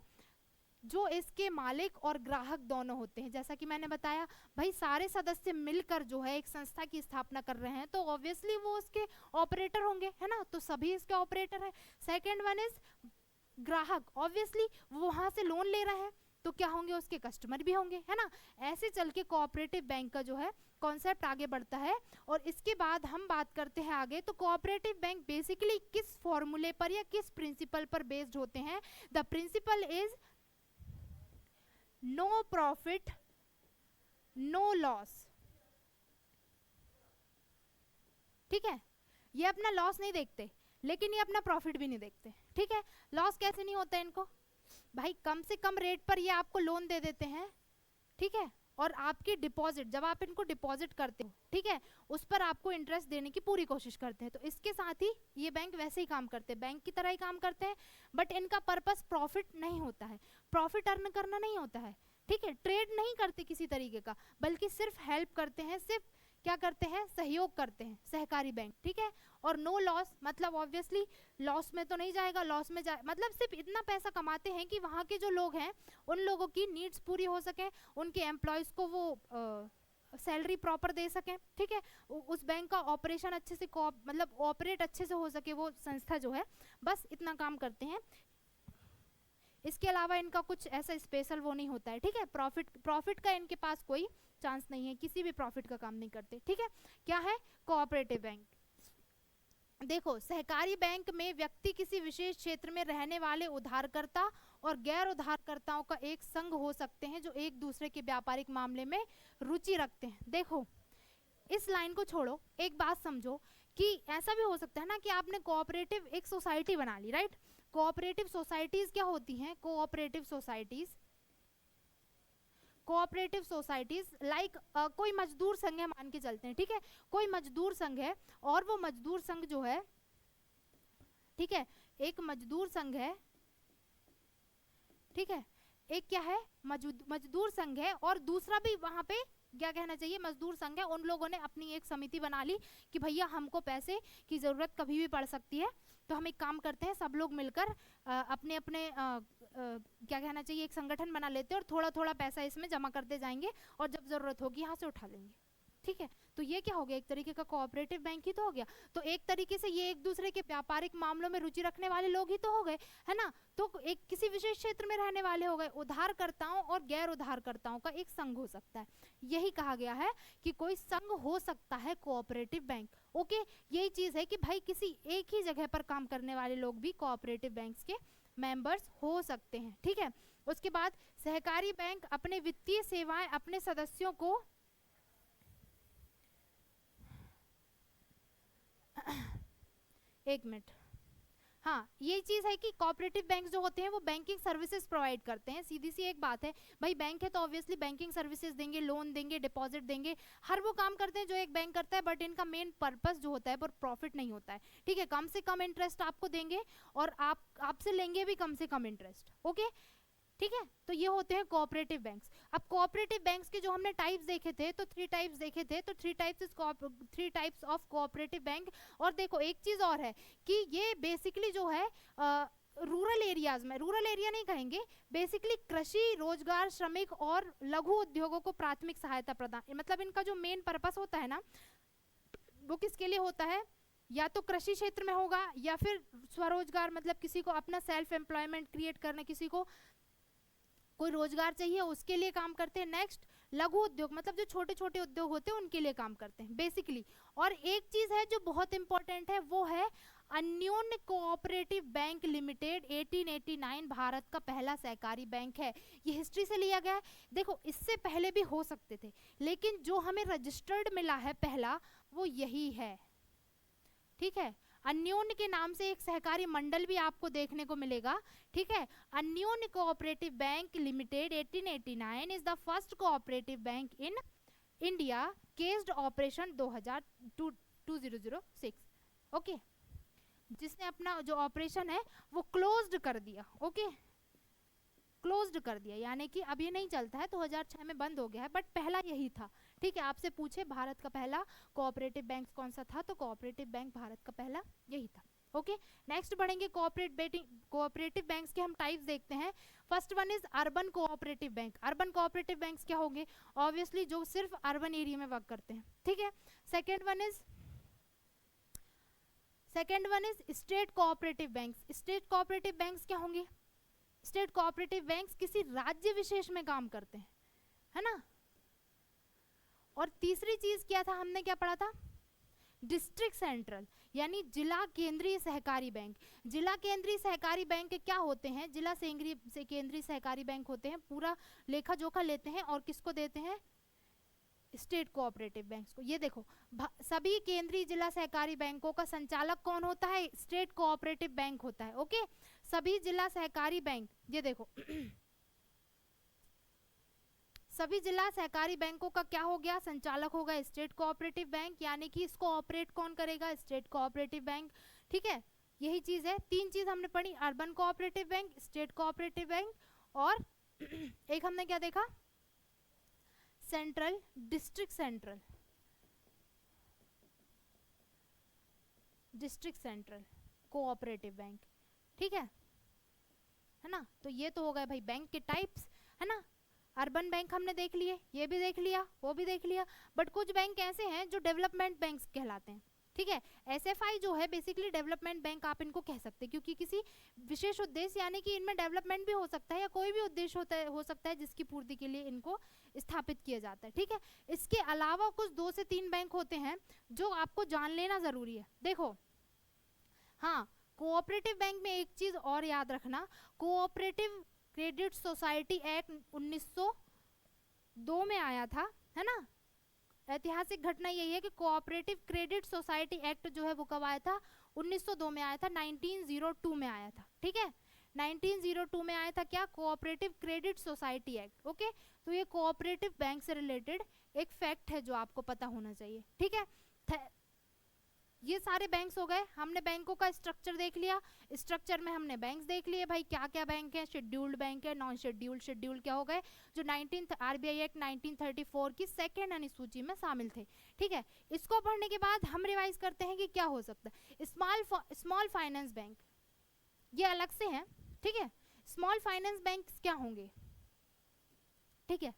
जो इसके मालिक और ग्राहक दोनों होते हैं। जैसा कि मैंने बताया भाई सारे सदस्य मिलकर जो है एक संस्था की स्थापना कर रहे हैं, तो ऑब्वियसली वो उसके ऑपरेटर होंगे, है ना, तो सभी इसके ऑपरेटर हैं। सेकेंड वन इज ग्राहक, ऑब्वियसली वो वहां से लोन ले रहे हैं तो क्या होंगे, उसके कस्टमर भी होंगे, है ना। ऐसे चल के कोऑपरेटिव बैंक का जो है कॉन्सेप्ट आगे बढ़ता है। और इसके बाद हम बात करते हैं आगे, तो कोऑपरेटिव बैंक बेसिकली किस फॉर्मूले पर या किस प्रिंसिपल पर बेस्ड होते हैं। The principle is no profit no loss. ठीक है, ये अपना लॉस नहीं देखते लेकिन ये अपना प्रॉफिट भी नहीं देखते। ठीक है, लॉस कैसे नहीं होता इनको, भाई कम से कम रेट पर ये आपको लोन दे देते हैं, ठीक है, और आपकी डिपॉजिट जब आप इनको डिपॉजिट करते हो, ठीक है, उस पर आपको इंटरेस्ट देने की पूरी कोशिश करते हैं। तो इसके साथ ही ये बैंक वैसे ही काम करते हैं, बैंक की तरह ही काम करते हैं, बट इनका पर्पस प्रॉफिट नहीं होता है, प्रॉफिट अर्न करना नहीं होता है। ठीक है, ट्रेड नहीं करते किसी तरीके का, बल्कि सिर्फ हेल्प करते हैं, सिर्फ क्या करते हैं, सहयोग करते हैं, सहकारी बैंक। ठीक है, और नो लॉस मतलब ऑब्वियसली लॉस में तो नहीं जाएगा, लॉस में जाए मतलब सिर्फ इतना पैसा कमाते हैं कि वहाँ के जो लोग हैं उन लोगों की नीड्स पूरी हो सके, उनके एम्प्लॉयज़ को वो सैलरी प्रॉपर दे सकें। ठीक है, उस बैंक का ऑपरेशन अच्छे से मतलब ऑपरेट अच्छे से हो सके वो संस्था जो है, बस इतना काम करते हैं। इसके अलावा इनका कुछ ऐसा स्पेशल वो नहीं होता है। ठीक है, प्रॉफिट का इनके पास कोई चांस नहीं है, किसी भी प्रॉफिट का काम नहीं करते। ठीक है, क्या है कोऑपरेटिव बैंक। देखो सहकारी बैंक में व्यक्ति किसी विशेष क्षेत्र में रहने वाले उधारकर्ता और गैर उधारकर्ताओं का एक संघ हो सकते हैं जो एक दूसरे के व्यापारिक मामले में रुचि रखते हैं। देखो इस लाइन को छोड़ो, एक बात समझो कि ऐसा भी हो सकता है ना कि आपने कोऑपरेटिव एक सोसाइटी बना ली, राइट। कोऑपरेटिव सोसाइटीज क्या होती हैं, कोऑपरेटिव सोसाइटीज लाइक कोई मजदूर संघ है मान के चलते हैं। ठीक है, कोई मजदूर संघ है और वो मजदूर संघ जो है, ठीक है, एक मजदूर संघ है, ठीक है, एक क्या है मजदूर संघ है और दूसरा भी वहां पे क्या कहना चाहिए मजदूर संघ है। उन लोगों ने अपनी एक समिति बना ली कि भैया हमको पैसे की जरूरत कभी भी पड़ सकती है, तो हम एक काम करते हैं, सब लोग मिलकर अपने अपने क्या कहना चाहिए एक संगठन बना लेते हैं और थोड़ा थोड़ा पैसा इसमें जमा करते जाएंगे और जब जरूरत होगी यहाँ से उठा लेंगे। ठीक है, तो ये क्या हो गया, एक तरीके का कोऑपरेटिव बैंक ही तो हो गया। तो एक तरीके से ये एक दूसरे के व्यापारिक मामलों में रुचि रखने वाले लोग ही तो हो गए, है ना। तो एक किसी विशेष क्षेत्र में रहने वाले हो गए, उधारकर्ताओं और गैर उधारकर्ताओं का एक संघ हो सकता है। यही कहा गया है कि कोई संघ हो सकता है कोऑपरेटिव बैंक। ओके, यही चीज है कि भाई किसी एक ही जगह पर काम करने वाले लोग भी कोऑपरेटिव बैंक्स के मेंबर्स हो सकते हैं। ठीक है, उसके बाद सहकारी बैंक अपने वित्तीय सेवाएं अपने सदस्यों को एक मिनट, हाँ ये चीज है कि कोऑपरेटिव बैंक जो होते हैं वो बैंकिंग सर्विसेज प्रोवाइड करते हैं। सीधी सी एक बात है, भाई बैंक है तो ऑब्वियसली बैंकिंग सर्विसेज देंगे, लोन देंगे, डिपॉजिट देंगे, हर वो काम करते हैं जो एक बैंक करता है, बट इनका मेन पर्पस जो होता है वो प्रॉफिट नहीं होता है। ठीक है, कम से कम इंटरेस्ट आपको देंगे और आपसे लेंगे भी कम से कम इंटरेस्ट। ओके, ठीक है, तो ये होते हैं कोऑपरेटिव बैंक्स। अब कोऑपरेटिव बैंक्स के जो हमने टाइप्स देखे थे, तो three types of cooperative bank. और देखो एक चीज और है कि ये बेसिकली जो है रूरल एरियाज में, रूरल एरिया नहीं कहेंगे, बेसिकली कृषि, रोजगार, श्रमिक और लघु उद्योगों को प्राथमिक सहायता प्रदान, मतलब इनका जो मेन पर्पस होता है ना वो किसके लिए होता है, या तो कृषि क्षेत्र में होगा या फिर स्वरोजगार, मतलब किसी को अपना सेल्फ एम्प्लॉयमेंट क्रिएट करने, किसी को कोई रोजगार चाहिए उसके लिए काम करते हैं। नेक्स्ट लघु उद्योग, मतलब जो छोटे छोटे उद्योग होते हैं उनके लिए काम करते हैं बेसिकली। और एक चीज है जो बहुत इंपॉर्टेंट है, वो है अन्योन्य कोऑपरेटिव बैंक लिमिटेड 1889 भारत का पहला सहकारी बैंक है। ये हिस्ट्री से लिया गया है। देखो इससे पहले भी हो सकते थे, लेकिन जो हमें रजिस्टर्ड मिला है पहला वो यही है। ठीक है, अन्योन्य के नाम से एक सहकारी मंडल भी आपको देखने को मिलेगा। ठीक है, अन्योन्य cooperative bank limited 1889 is the first cooperative bank in India, केस्ड operation 2006। Okay, जिसने अपना जो ऑपरेशन है वो क्लोज्ड कर दिया। ओके, क्लोज्ड कर दिया, यानी कि अब ये नहीं चलता है, 2006 में बंद हो गया है, बट पहला यही था। ठीक है, आपसे पूछे भारत का पहला कोऑपरेटिव बैंक कौन सा था, तो कोऑपरेटिव बैंक भारत का पहला यही था। ओके, नेक्स्ट बढ़ेंगे कोऑपरेटिव बैंक्स के हम टाइप्स देखते हैं। First one is urban cooperative bank. Urban cooperative banks क्या होंगे? ऑब्वियसली जो सिर्फ अर्बन एरिया में वर्क करते हैं, ठीक है। Second one is state cooperative banks. State cooperative banks क्या होंगे? स्टेट कोऑपरेटिव बैंक्स किसी राज्य विशेष में काम करते हैं, है ना। और तीसरी चीज क्या था, हमने क्या पढ़ा था? डिस्ट्रिक्ट सेंट्रल यानी जिला केंद्रीय सहकारी बैंक। जिला केंद्रीय सहकारी बैंक क्या होते हैं? जिला केंद्रीय सहकारी बैंक होते हैं, पूरा लेखा जोखा लेते हैं और किसको देते हैं? स्टेट कोऑपरेटिव बैंक्स को। ये देखो सभी केंद्रीय जिला सहकारी बैंकों का संचालक कौन होता है? स्टेट कोऑपरेटिव बैंक होता है। ओके, सभी जिला सहकारी बैंक, ये देखो सभी जिला सहकारी बैंकों का क्या हो गया? संचालक होगा स्टेट कोऑपरेटिव बैंक, यानी कि इसको ऑपरेट कौन करेगा? स्टेट कोऑपरेटिव बैंक, ठीक है। यही चीज है, तीन चीज हमने पढ़ी, urban cooperative bank, state cooperative bank और एक हमने क्या देखा? Central, district central cooperative bank, ठीक है ना। तो ये तो हो गए भाई बैंक के टाइप्स, है ना। अर्बन बैंक हमने देख लिए, ये भी देख लिया, वो भी देख लिया। बट कुछ बैंक ऐसे हैं जो डेवलपमेंट बैंक्स कहलाते हैं, ठीक है। एसएफआई जो है बेसिकली डेवलपमेंट बैंक आप इनको कह सकते हैं, क्योंकि किसी विशेष उद्देश्य यानी कि इनमें डेवलपमेंट भी हो सकता है या कोई भी उद्देश्य हो सकता है जिसकी पूर्ति के लिए इनको स्थापित किया जाता है, ठीक है। इसके अलावा कुछ 2 से 3 बैंक होते हैं जो आपको जान लेना जरूरी है। देखो हाँ, कोऑपरेटिव बैंक में एक चीज और याद रखना, कोऑपरेटिव क्रेडिट सोसाइटी एक्ट 1902 में आया था, है ना। ऐतिहासिक घटना यही है कि कोऑपरेटिव क्रेडिट सोसाइटी एक्ट जो है वो कब आया था? 1902 में आया था, 1902 में आया था, ठीक है। 1902 में आया था क्या? Cooperative credit society act. Okay, तो ये कोऑपरेटिव बैंक से रिलेटेड एक फैक्ट है जो आपको पता होना चाहिए, ठीक है। ये सारे बैंक्स हो गए, हमने बैंकों का स्ट्रक्चर देख लिया। स्ट्रक्चर में हमने बैंक्स देख लिए भाई, क्या क्या बैंक है, शेड्यूल्ड बैंक है, नॉन शेड्यूल्ड। शेड्यूल्ड क्या हो गए? जो आरबीआई एक्ट 1934 की सेकेंड अनुसूची में शामिल थे, ठीक है। इसको पढ़ने के बाद हम रिवाइज करते हैं कि क्या हो सकता है। स्मॉल फाइनेंस बैंक ये अलग से हैं, ठीक है। स्मॉल फाइनेंस बैंक क्या होंगे, ठीक है।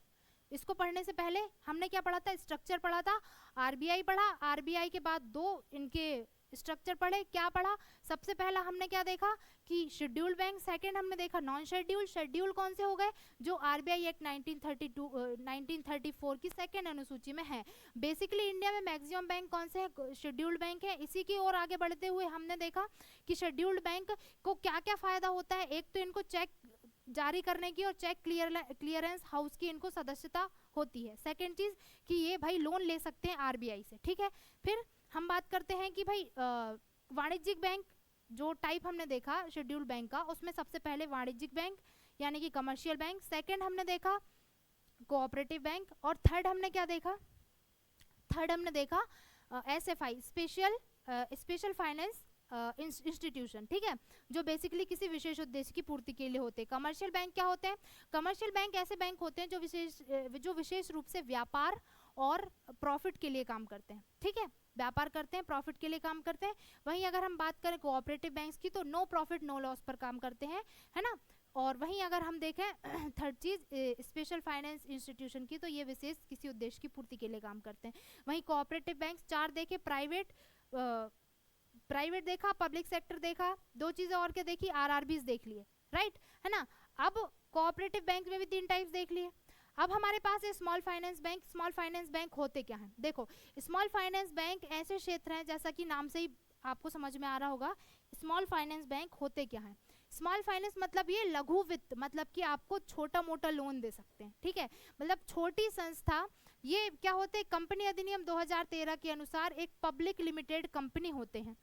इसको पढ़ने से पहले हमने क्या पढ़ा था? स्ट्रक्चर पढ़ा था, आरबीआई पढ़ा, आरबीआई के बाद 2 इनके स्ट्रक्चर पढ़े। क्या पढ़ा? सबसे पहला हमने क्या देखा कि शेड्यूल्ड बैंक, सेकंड हमने देखा नॉन शेड्यूल्ड। शेड्यूल्ड कौन से हो गए? जो आरबीआई एक्ट 1934 की सेकंड अनुसूची में है। बेसिकली इंडिया में मैक्सिमम बैंक कौन से हैं? शेड्यूल्ड बैंक है। इसी की ओर आगे बढ़ते हुए हमने देखा कि शेड्यूल्ड बैंक को क्या क्या फायदा होता है। एक तो इनको चेक जारी करने की और चेक क्लियरेंस हाउस की इनको सदस्यता होती है। सेकंड चीज कि ये भाई लोन ले सकते हैं आरबीआई से, ठीक है। फिर हम बात करते हैं कि भाई वाणिज्यिक बैंक जो टाइप हमने देखा शेड्यूल्ड बैंक का, उसमें सबसे पहले वाणिज्यिक बैंक यानी कि कमर्शियल बैंक, सेकंड हमने देखा कोऑपरेटिव बैंक और थर्ड हमने क्या देखा? थर्ड हमने देखा एसएफआई, स्पेशल फाइनेंस इंस्टीट्यूशन, ठीक है, जो बेसिकली किसी विशेष उद्देश्य की पूर्ति के लिए होते हैं। कमर्शियल बैंक क्या होते हैं? कमर्शियल बैंक ऐसे बैंक होते हैं जो विशेष रूप से व्यापार और प्रॉफिट के लिए काम करते हैं, ठीक है। व्यापार करते हैं, प्रॉफिट के लिए काम करते हैं। वहीं अगर हम बात करें कोऑपरेटिव बैंक्स की तो नो प्रॉफिट नो लॉस पर काम करते हैं, है ना। और वहीं अगर हम देखें थर्ड चीज स्पेशल फाइनेंस इंस्टीट्यूशन की, तो ये विशेष किसी उद्देश्य की पूर्ति के लिए काम करते हैं। वहीं कोऑपरेटिव बैंक 4 देखे, प्राइवेट देखा, पब्लिक सेक्टर देखा, 2 चीजें और क्या देखी? आरआरबीज देख लिए, राइट, है ना। अब कोऑपरेटिव बैंक में भी 3 टाइप्स देख लिए। अब हमारे पास है small finance bank. Small finance bank होते क्या हैं? देखो, स्मॉल फाइनेंस बैंक ऐसे क्षेत्र हैं, जैसा कि नाम से ही आपको समझ में आ रहा होगा, स्मॉल फाइनेंस बैंक होते क्या हैं? स्मॉल फाइनेंस मतलब ये लघु वित्त, मतलब कि आपको छोटा मोटा लोन दे सकते हैं, ठीक है, मतलब छोटी संस्था। ये क्या होते हैं? कंपनी अधिनियम 2013 के अनुसार एक पब्लिक लिमिटेड कंपनी होते हैं,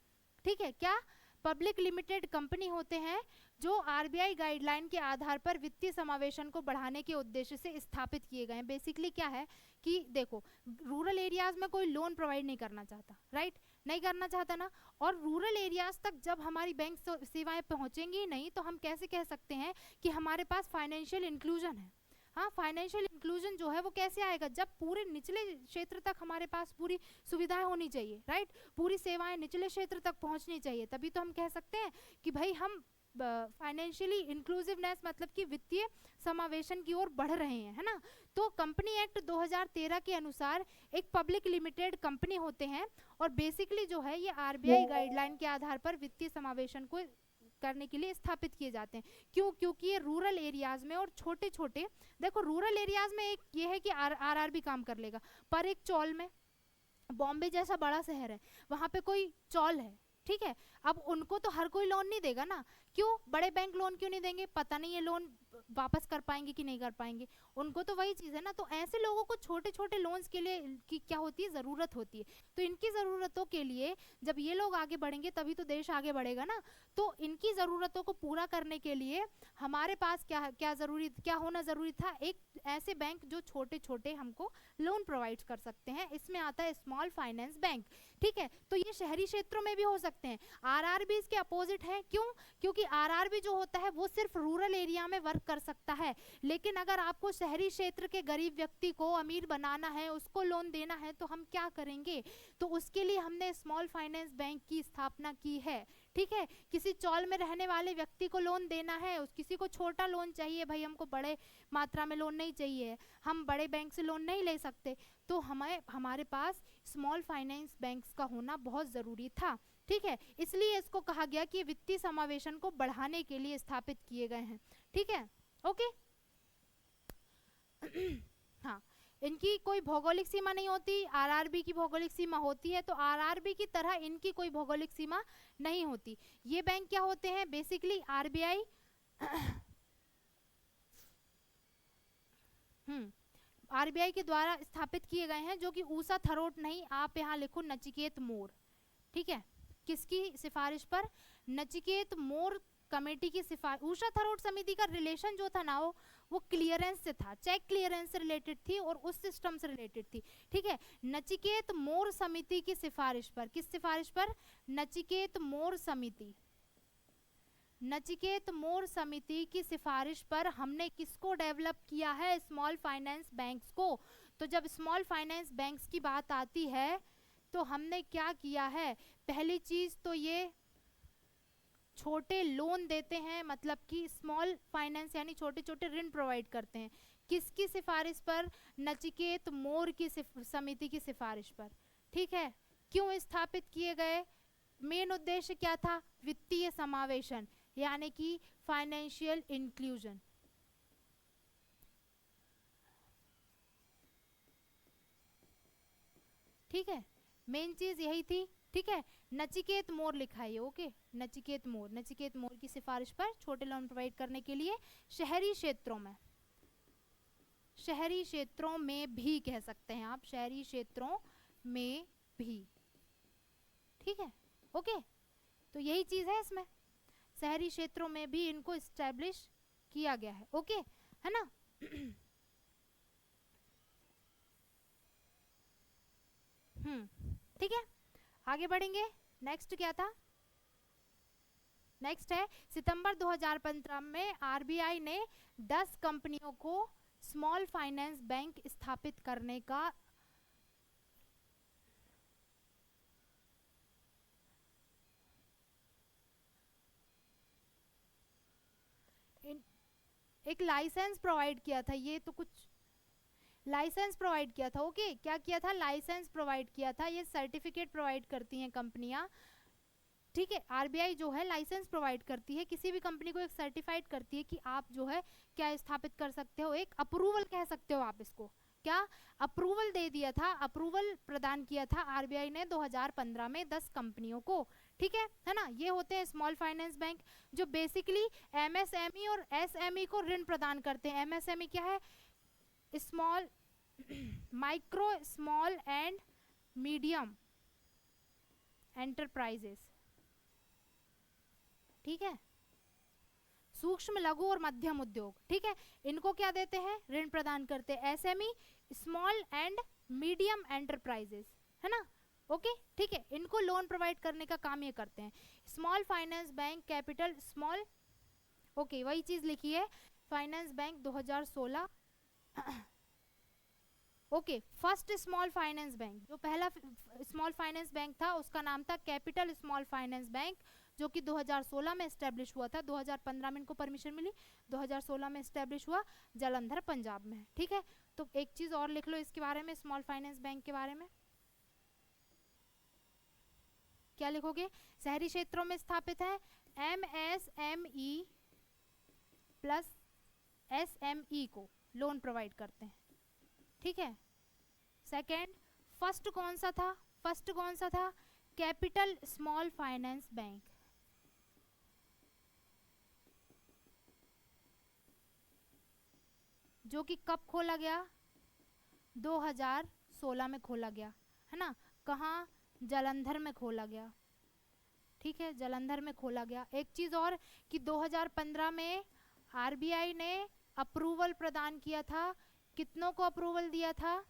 ठीक है। क्या? पब्लिक लिमिटेड कंपनी होते हैं जो आरबीआई गाइडलाइन के आधार पर वित्तीय समावेशन को बढ़ाने के उद्देश्य से स्थापित किए गए हैं। बेसिकली क्या है कि देखो, रूरल एरियाज में कोई लोन प्रोवाइड नहीं करना चाहता, राइट, नहीं करना चाहता ना। और रूरल एरियाज तक जब हमारी बैंक सेवाएं पहुंचेंगी नहीं, तो हम कैसे कह सकते हैं कि हमारे पास फाइनेंशियल इंक्लूजन है? हाँ, फाइनेंशियल इंक्लूजन जो है वो कैसे आएगा, जब पूरे निचले क्षेत्र तक हमारे पास पूरी सुविधाएं होनी चाहिए, राइट, पूरी सेवाएं निचले क्षेत्र तक पहुंचनी चाहिए, तभी तो हम कह सकते हैं कि भाई हम फाइनेंशियली इंक्लूसिवनेस मतलब कि वित्तीय समावेशन की ओर बढ़ रहे हैं, है ना। तो कंपनी एक्ट 2013 के अनुसार एक पब्लिक लिमिटेड कंपनी होते हैं और बेसिकली जो है ये आरबीआई गाइडलाइन के आधार पर वित्तीय समावेशन को करने के लिए स्थापित किए जाते हैं। क्यों? क्योंकि ये रूरल एरियाज में और छोटे छोटे, देखो रूरल एरियाज में एक ये है कि आरआरबी काम कर लेगा, पर एक चौल में, बॉम्बे जैसा बड़ा शहर है, वहां पे कोई चौल है, ठीक है, अब उनको तो हर कोई लोन नहीं देगा ना। क्यों? बड़े बैंक लोन क्यों नहीं देंगे? पता नहीं ये लोन वापस कर पाएंगे कि नहीं कर पाएंगे, उनको तो वही चीज़ है ना। तो ऐसे लोगों को छोटे छोटे लोन्स के लिए की क्या होती है, ज़रूरत होती है। तो इनकी ज़रूरतों के लिए जब ये लोग आगे बढ़ेंगे तभी तो देश आगे बढ़ेगा ना। तो इनकी ज़रूरतों को पूरा करने के लिए हमारे पास क्या होना ज़रूरी था, एक ऐसे बैंक जो छोटे छोटे हमको लोन प्रोवाइड कर सकते हैं। इसमें आता है स्मॉल फाइनेंस बैंक, ठीक है। तो ये शहरी क्षेत्रों में भी हो सकते हैं। आरआरबी इसके अपोजिट है। क्यों? क्योंकि आरआरबी जो होता है वो सिर्फ रूरल एरिया में वर्क कर सकता है, लेकिन अगर आपको शहरी क्षेत्र के गरीब व्यक्ति को अमीर बनाना है, उसको लोन देना है, तो हम क्या करेंगे? तो उसके लिए हमने स्मॉल फाइनेंस बैंक की स्थापना की है, ठीक है। किसी चौल में रहने वाले व्यक्ति को लोन देना है, किसी को छोटा लोन चाहिए, भाई हमको बड़े मात्रा में लोन नहीं चाहिए, हम बड़े बैंक से लोन नहीं ले सकते, तो हमारे पास स्मॉल फाइनेंस बैंक्स का होना बहुत ज़रूरी था, ठीक है। इसलिए इसको कहा गया कि वित्तीय समावेशन को बढ़ाने के लिए स्थापित किए गए हैं, ठीक है, ओके। हाँ, इनकी कोई भौगोलिक सीमा नहीं होती, आरआरबी की भौगोलिक सीमा होती है, तो आरआरबी की तरह इनकी कोई भौगोलिक सीमा नहीं होती। ये बैंक क्या होते हैं? बेसिकली आरबीआई आरबीआई के द्वारा स्थापित किए गए हैं, जो कि ऊषा थरोट नहीं, आप यहाँ लिखो नचिकेत मोर, ठीक है। किसकी सिफारिश पर? नचिकेत मोर कमेटी की सिफारिश। ऊषा थरोट समिति का रिलेशन जो था ना वो क्लियरेंस से था, चेक क्लियरेंस से रिलेटेड थी और उस सिस्टम से रिलेटेड थी, ठीक है। नचिकेत मोर समिति की सिफारिश पर, किस सिफारिश पर? नचिकेत मोर समिति, नचिकेत मोर समिति की सिफारिश पर हमने किसको डेवलप किया है? स्मॉल फाइनेंस बैंक्स को। तो जब स्मॉल फाइनेंस बैंक्स की बात आती है तो हमने क्या किया है? पहली चीज तो ये छोटे लोन देते हैं, मतलब कि स्मॉल फाइनेंस यानी छोटे छोटे ऋण प्रोवाइड करते हैं। किसकी सिफारिश पर? नचिकेत मोर की समिति की सिफारिश पर, ठीक है। क्यों स्थापित किए गए? मेन उद्देश्य क्या था? वित्तीय समावेशन, यानी कि फाइनेंशियल इंक्लूजन, ठीक है, मेन चीज यही थी, ठीक है। नचिकेत मोर लिखा है, ओके, नचिकेत मोर की सिफारिश पर छोटे लोन प्रोवाइड करने के लिए शहरी क्षेत्रों में भी कह सकते हैं आप, शहरी क्षेत्रों में भी, ठीक है, ओके। तो यही चीज है इसमें, शहरी क्षेत्रों में भी इनको एस्टैब्लिश किया गया है, ओके, है ना। ठीक है, आगे बढ़ेंगे। नेक्स्ट क्या था? नेक्स्ट है सितंबर 2015 में आरबीआई ने 10 कंपनियों को स्मॉल फाइनेंस बैंक स्थापित करने का एक लाइसेंस प्रोवाइड किया था। ये तो कुछ लाइसेंस प्रोवाइड किया था, ओके। क्या किया था? लाइसेंस प्रोवाइड किया था। ये सर्टिफिकेट प्रोवाइड करती हैं कंपनियां, ठीक है। आरबीआई जो है लाइसेंस प्रोवाइड करती है, किसी भी कंपनी को एक सर्टिफाइड करती है कि आप जो है क्या स्थापित कर सकते हो, एक अप्रूवल कह सकते हो आप इसको, क्या अप्रूवल दे दिया था, अप्रूवल प्रदान किया था आरबीआई ने 2015 में 10 कंपनियों को, ठीक है ना। ये होते हैं स्मॉल फाइनेंस बैंक, जो बेसिकली एमएसएमई और एसएमई को ऋण प्रदान करते हैं। एमएसएमई क्या है? Small micro small and medium enterprises, ठीक है, सूक्ष्म लघु और मध्यम उद्योग, ठीक है, इनको क्या देते हैं? ऋण प्रदान करते हैं। SME small and medium enterprises, है ना, ओके, ठीक है, इनको लोन प्रोवाइड करने का काम ये करते हैं। Small finance bank capital small, okay, वही चीज लिखी है, finance bank 2016 okay, first small finance bank, जो पहला स्मॉल फाइनेंस बैंक था उसका नाम था कैपिटल स्मॉल फाइनेंस बैंक, जो कि 2016 में एस्टेब्लिश हुआ था। 2015 में इनको परमिशन मिली, 2016 में एस्टेब्लिश हुआ, जालंधर पंजाब में है। ठीक है, तो एक चीज और लिख लो इसके बारे में, स्मॉल फाइनेंस बैंक के बारे में क्या लिखोगे? शहरी क्षेत्रों में स्थापित है, MSME प्लस SME को लोन प्रोवाइड करते हैं। ठीक है, सेकेंड, फर्स्ट कौन सा था? फर्स्ट कौन सा था? Capital small finance bank. जो कि कब खोला गया? 2016 में खोला गया, है ना। कहाँ? जालंधर में खोला गया। ठीक है, जालंधर में खोला गया। एक चीज और कि 2015 में RBI ने अप्रूवल प्रदान किया था। कितनों को अप्रूवल दिया था?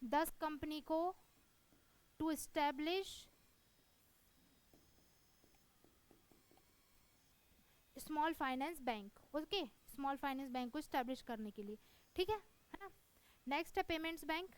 10 कंपनी को, to establish small finance bank. Okay, small finance bank को एस्टैब्लिश करने के लिए। ठीक है ना। नेक्स्ट है पेमेंट्स बैंक।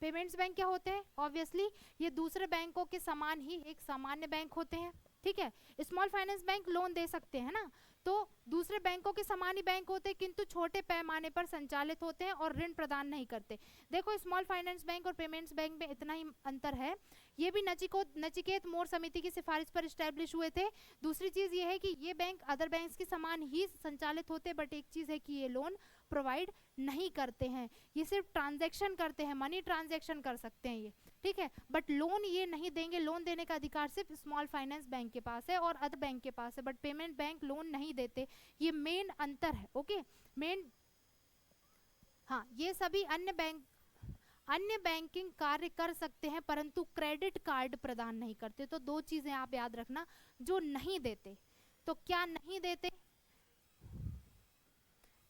पेमेंट्स बैंक क्या होते हैं? ऑब्वियसली ये दूसरे बैंकों के समान ही एक सामान्य बैंक होते हैं। ठीक है, स्मॉल फाइनेंस बैंक लोन दे सकते हैं ना, तो दूसरे बैंकों के समान ही बैंक होते हैं, किंतु छोटे पैमाने पर संचालित होते हैं और ऋण प्रदान नहीं करते। देखो, स्मॉल फाइनेंस बैंक और पेमेंट्स बैंक में इतना ही अंतर है, ये भी नचिकेत मोर समिति की सिफारिश पर एस्टैब्लिश हुए थे। दूसरी चीज ये है कि ये बैंक अदर बैंक्स के समान ही संचालित होते हैं, बट एक चीज है कि ये लोन प्रोवाइड नहीं करते हैं, ये सिर्फ ट्रांजैक्शन करते हैं, मनी ट्रांजैक्शन कर सकते हैं ये। ठीक है, बट लोन ये नहीं देंगे, लोन देने का अधिकार सिर्फ स्मॉल फाइनेंस बैंक के पास है और अदर बैंक के पास है, बट पेमेंट बैंक लोन नहीं देते। ये मेन अंतर है। Okay, main. हाँ, ये सभी अन्य बैंकिंग कार्य कर सकते हैं, परंतु क्रेडिट कार्ड प्रदान नहीं करते। तो दो चीजें आप याद रखना जो नहीं देते। तो क्या नहीं देते?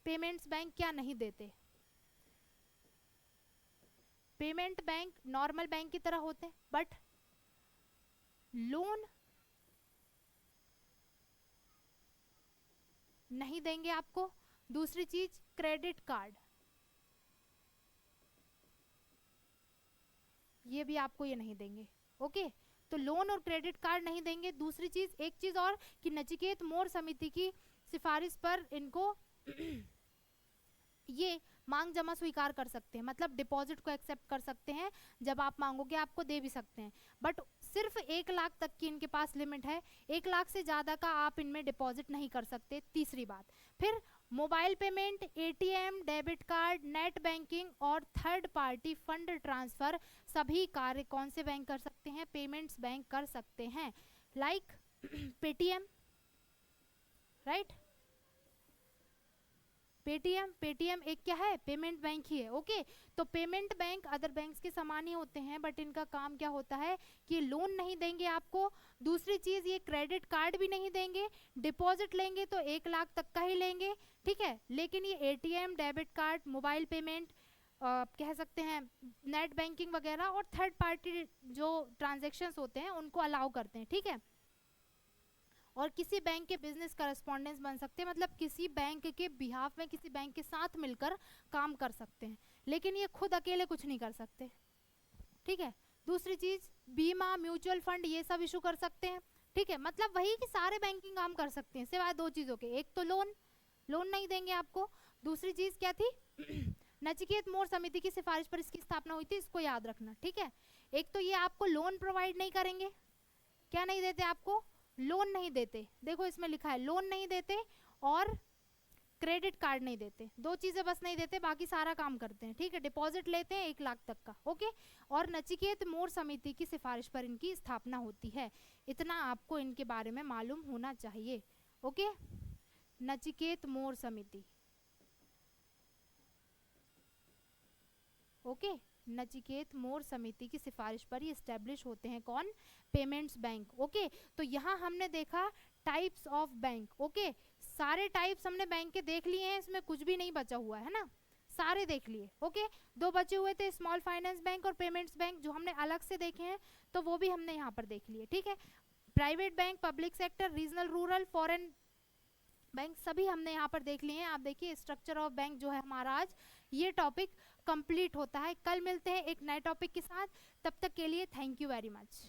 पेमेंट्स बैंक क्या नहीं देते? पेमेंट बैंक नॉर्मल बैंक की तरह होते हैं, बट लोन नहीं देंगे आपको। दूसरी चीज, क्रेडिट कार्ड, ये भी आपको ये नहीं देंगे। ओके, तो लोन और क्रेडिट कार्ड नहीं देंगे। दूसरी चीज, एक चीज और कि नचिकेत मोर समिति की सिफारिश पर इनको ये मांग जमा स्वीकार कर सकते हैं, मतलब डिपॉजिट को एक्सेप्ट कर सकते हैं। जब आप मांगोगे आपको दे भी सकते हैं, बट सिर्फ 1 लाख तक की इनके पास लिमिट है। 1 लाख से ज्यादा का आप इनमें डिपॉजिट नहीं कर सकते। तीसरी बात, फिर mobile payment, ATM, debit card, net banking और थर्ड पार्टी फंड ट्रांसफर सभी कार्य कौन से बैंक कर सकते हैं? पेमेंट्स बैंक कर सकते हैं। Like Paytm, right. पेटीएम एक क्या है? पेमेंट बैंक ही है। ओके, तो पेमेंट बैंक अदर बैंक्स के समान ही होते हैं, बट इनका काम क्या होता है कि लोन नहीं देंगे आपको। दूसरी चीज, ये क्रेडिट कार्ड भी नहीं देंगे। डिपॉजिट लेंगे तो 1 लाख तक का ही लेंगे। ठीक है, लेकिन ये ATM, debit card, mobile payment, कह सकते हैं नेट बैंकिंग वगैरह और थर्ड पार्टी जो ट्रांजेक्शन्स होते हैं उनको अलाउ करते हैं। ठीक है, और किसी बैंक के बिजनेस करस्पॉन्डेंस बन सकते हैं, मतलब किसी बैंक के बिहाफ में किसी बैंक के साथ मिलकर काम कर सकते हैं, लेकिन ये खुद अकेले कुछ नहीं कर सकते। ठीक है, दूसरी चीज, बीमा, म्यूचुअल फंड, ये सब इशू कर सकते हैं। ठीक है, मतलब वही कि सारे बैंकिंग काम कर सकते हैं सिवाय दो चीजों के, एक तो लोन नहीं देंगे आपको। दूसरी चीज क्या थी? नचिकेत मोर समिति की सिफारिश पर इसकी स्थापना हुई थी, इसको याद रखना। ठीक है, एक तो ये आपको लोन प्रोवाइड नहीं करेंगे। क्या नहीं देते आपको? लोन नहीं देते। देखो इसमें लिखा है लोन नहीं देते और क्रेडिट कार्ड नहीं देते। दो चीजें बस नहीं देते, बाकी सारा काम करते हैं। ठीक है, डिपॉजिट लेते हैं 1 लाख तक का। ओके, और नचिकेत मोर समिति की सिफारिश पर इनकी स्थापना होती है। इतना आपको इनके बारे में मालूम होना चाहिए। ओके, नचिकेत मोर समिति। ओके, नचिकेत मोर समिति की सिफारिश पर ही एस्टेब्लिश होते हैं कौन? Payments bank. ओके, तो यहाँ हमने देखा टाइप्स ऑफ बैंक। ओके, सारे टाइप्स हमने बैंक के देख लिए हैं, इसमें कुछ भी नहीं बचा हुआ है ना, सारे देख लिए। ओके, दो बचे हुए थे स्मॉल फाइनेंस बैंक और पेमेंट्स बैंक, जो हमने अलग से देखे हैं, तो वो भी हमने यहाँ पर देख लिए। ठीक है, private bank, public sector, regional, rural, foreign bank सभी हमने यहाँ पर देख लिए हैं। आप देखिए स्ट्रक्चर ऑफ बैंक जो है हमारा आज ये टॉपिक कंप्लीट होता है। कल मिलते हैं एक नए टॉपिक के साथ, तब तक के लिए थैंक यू वेरी मच।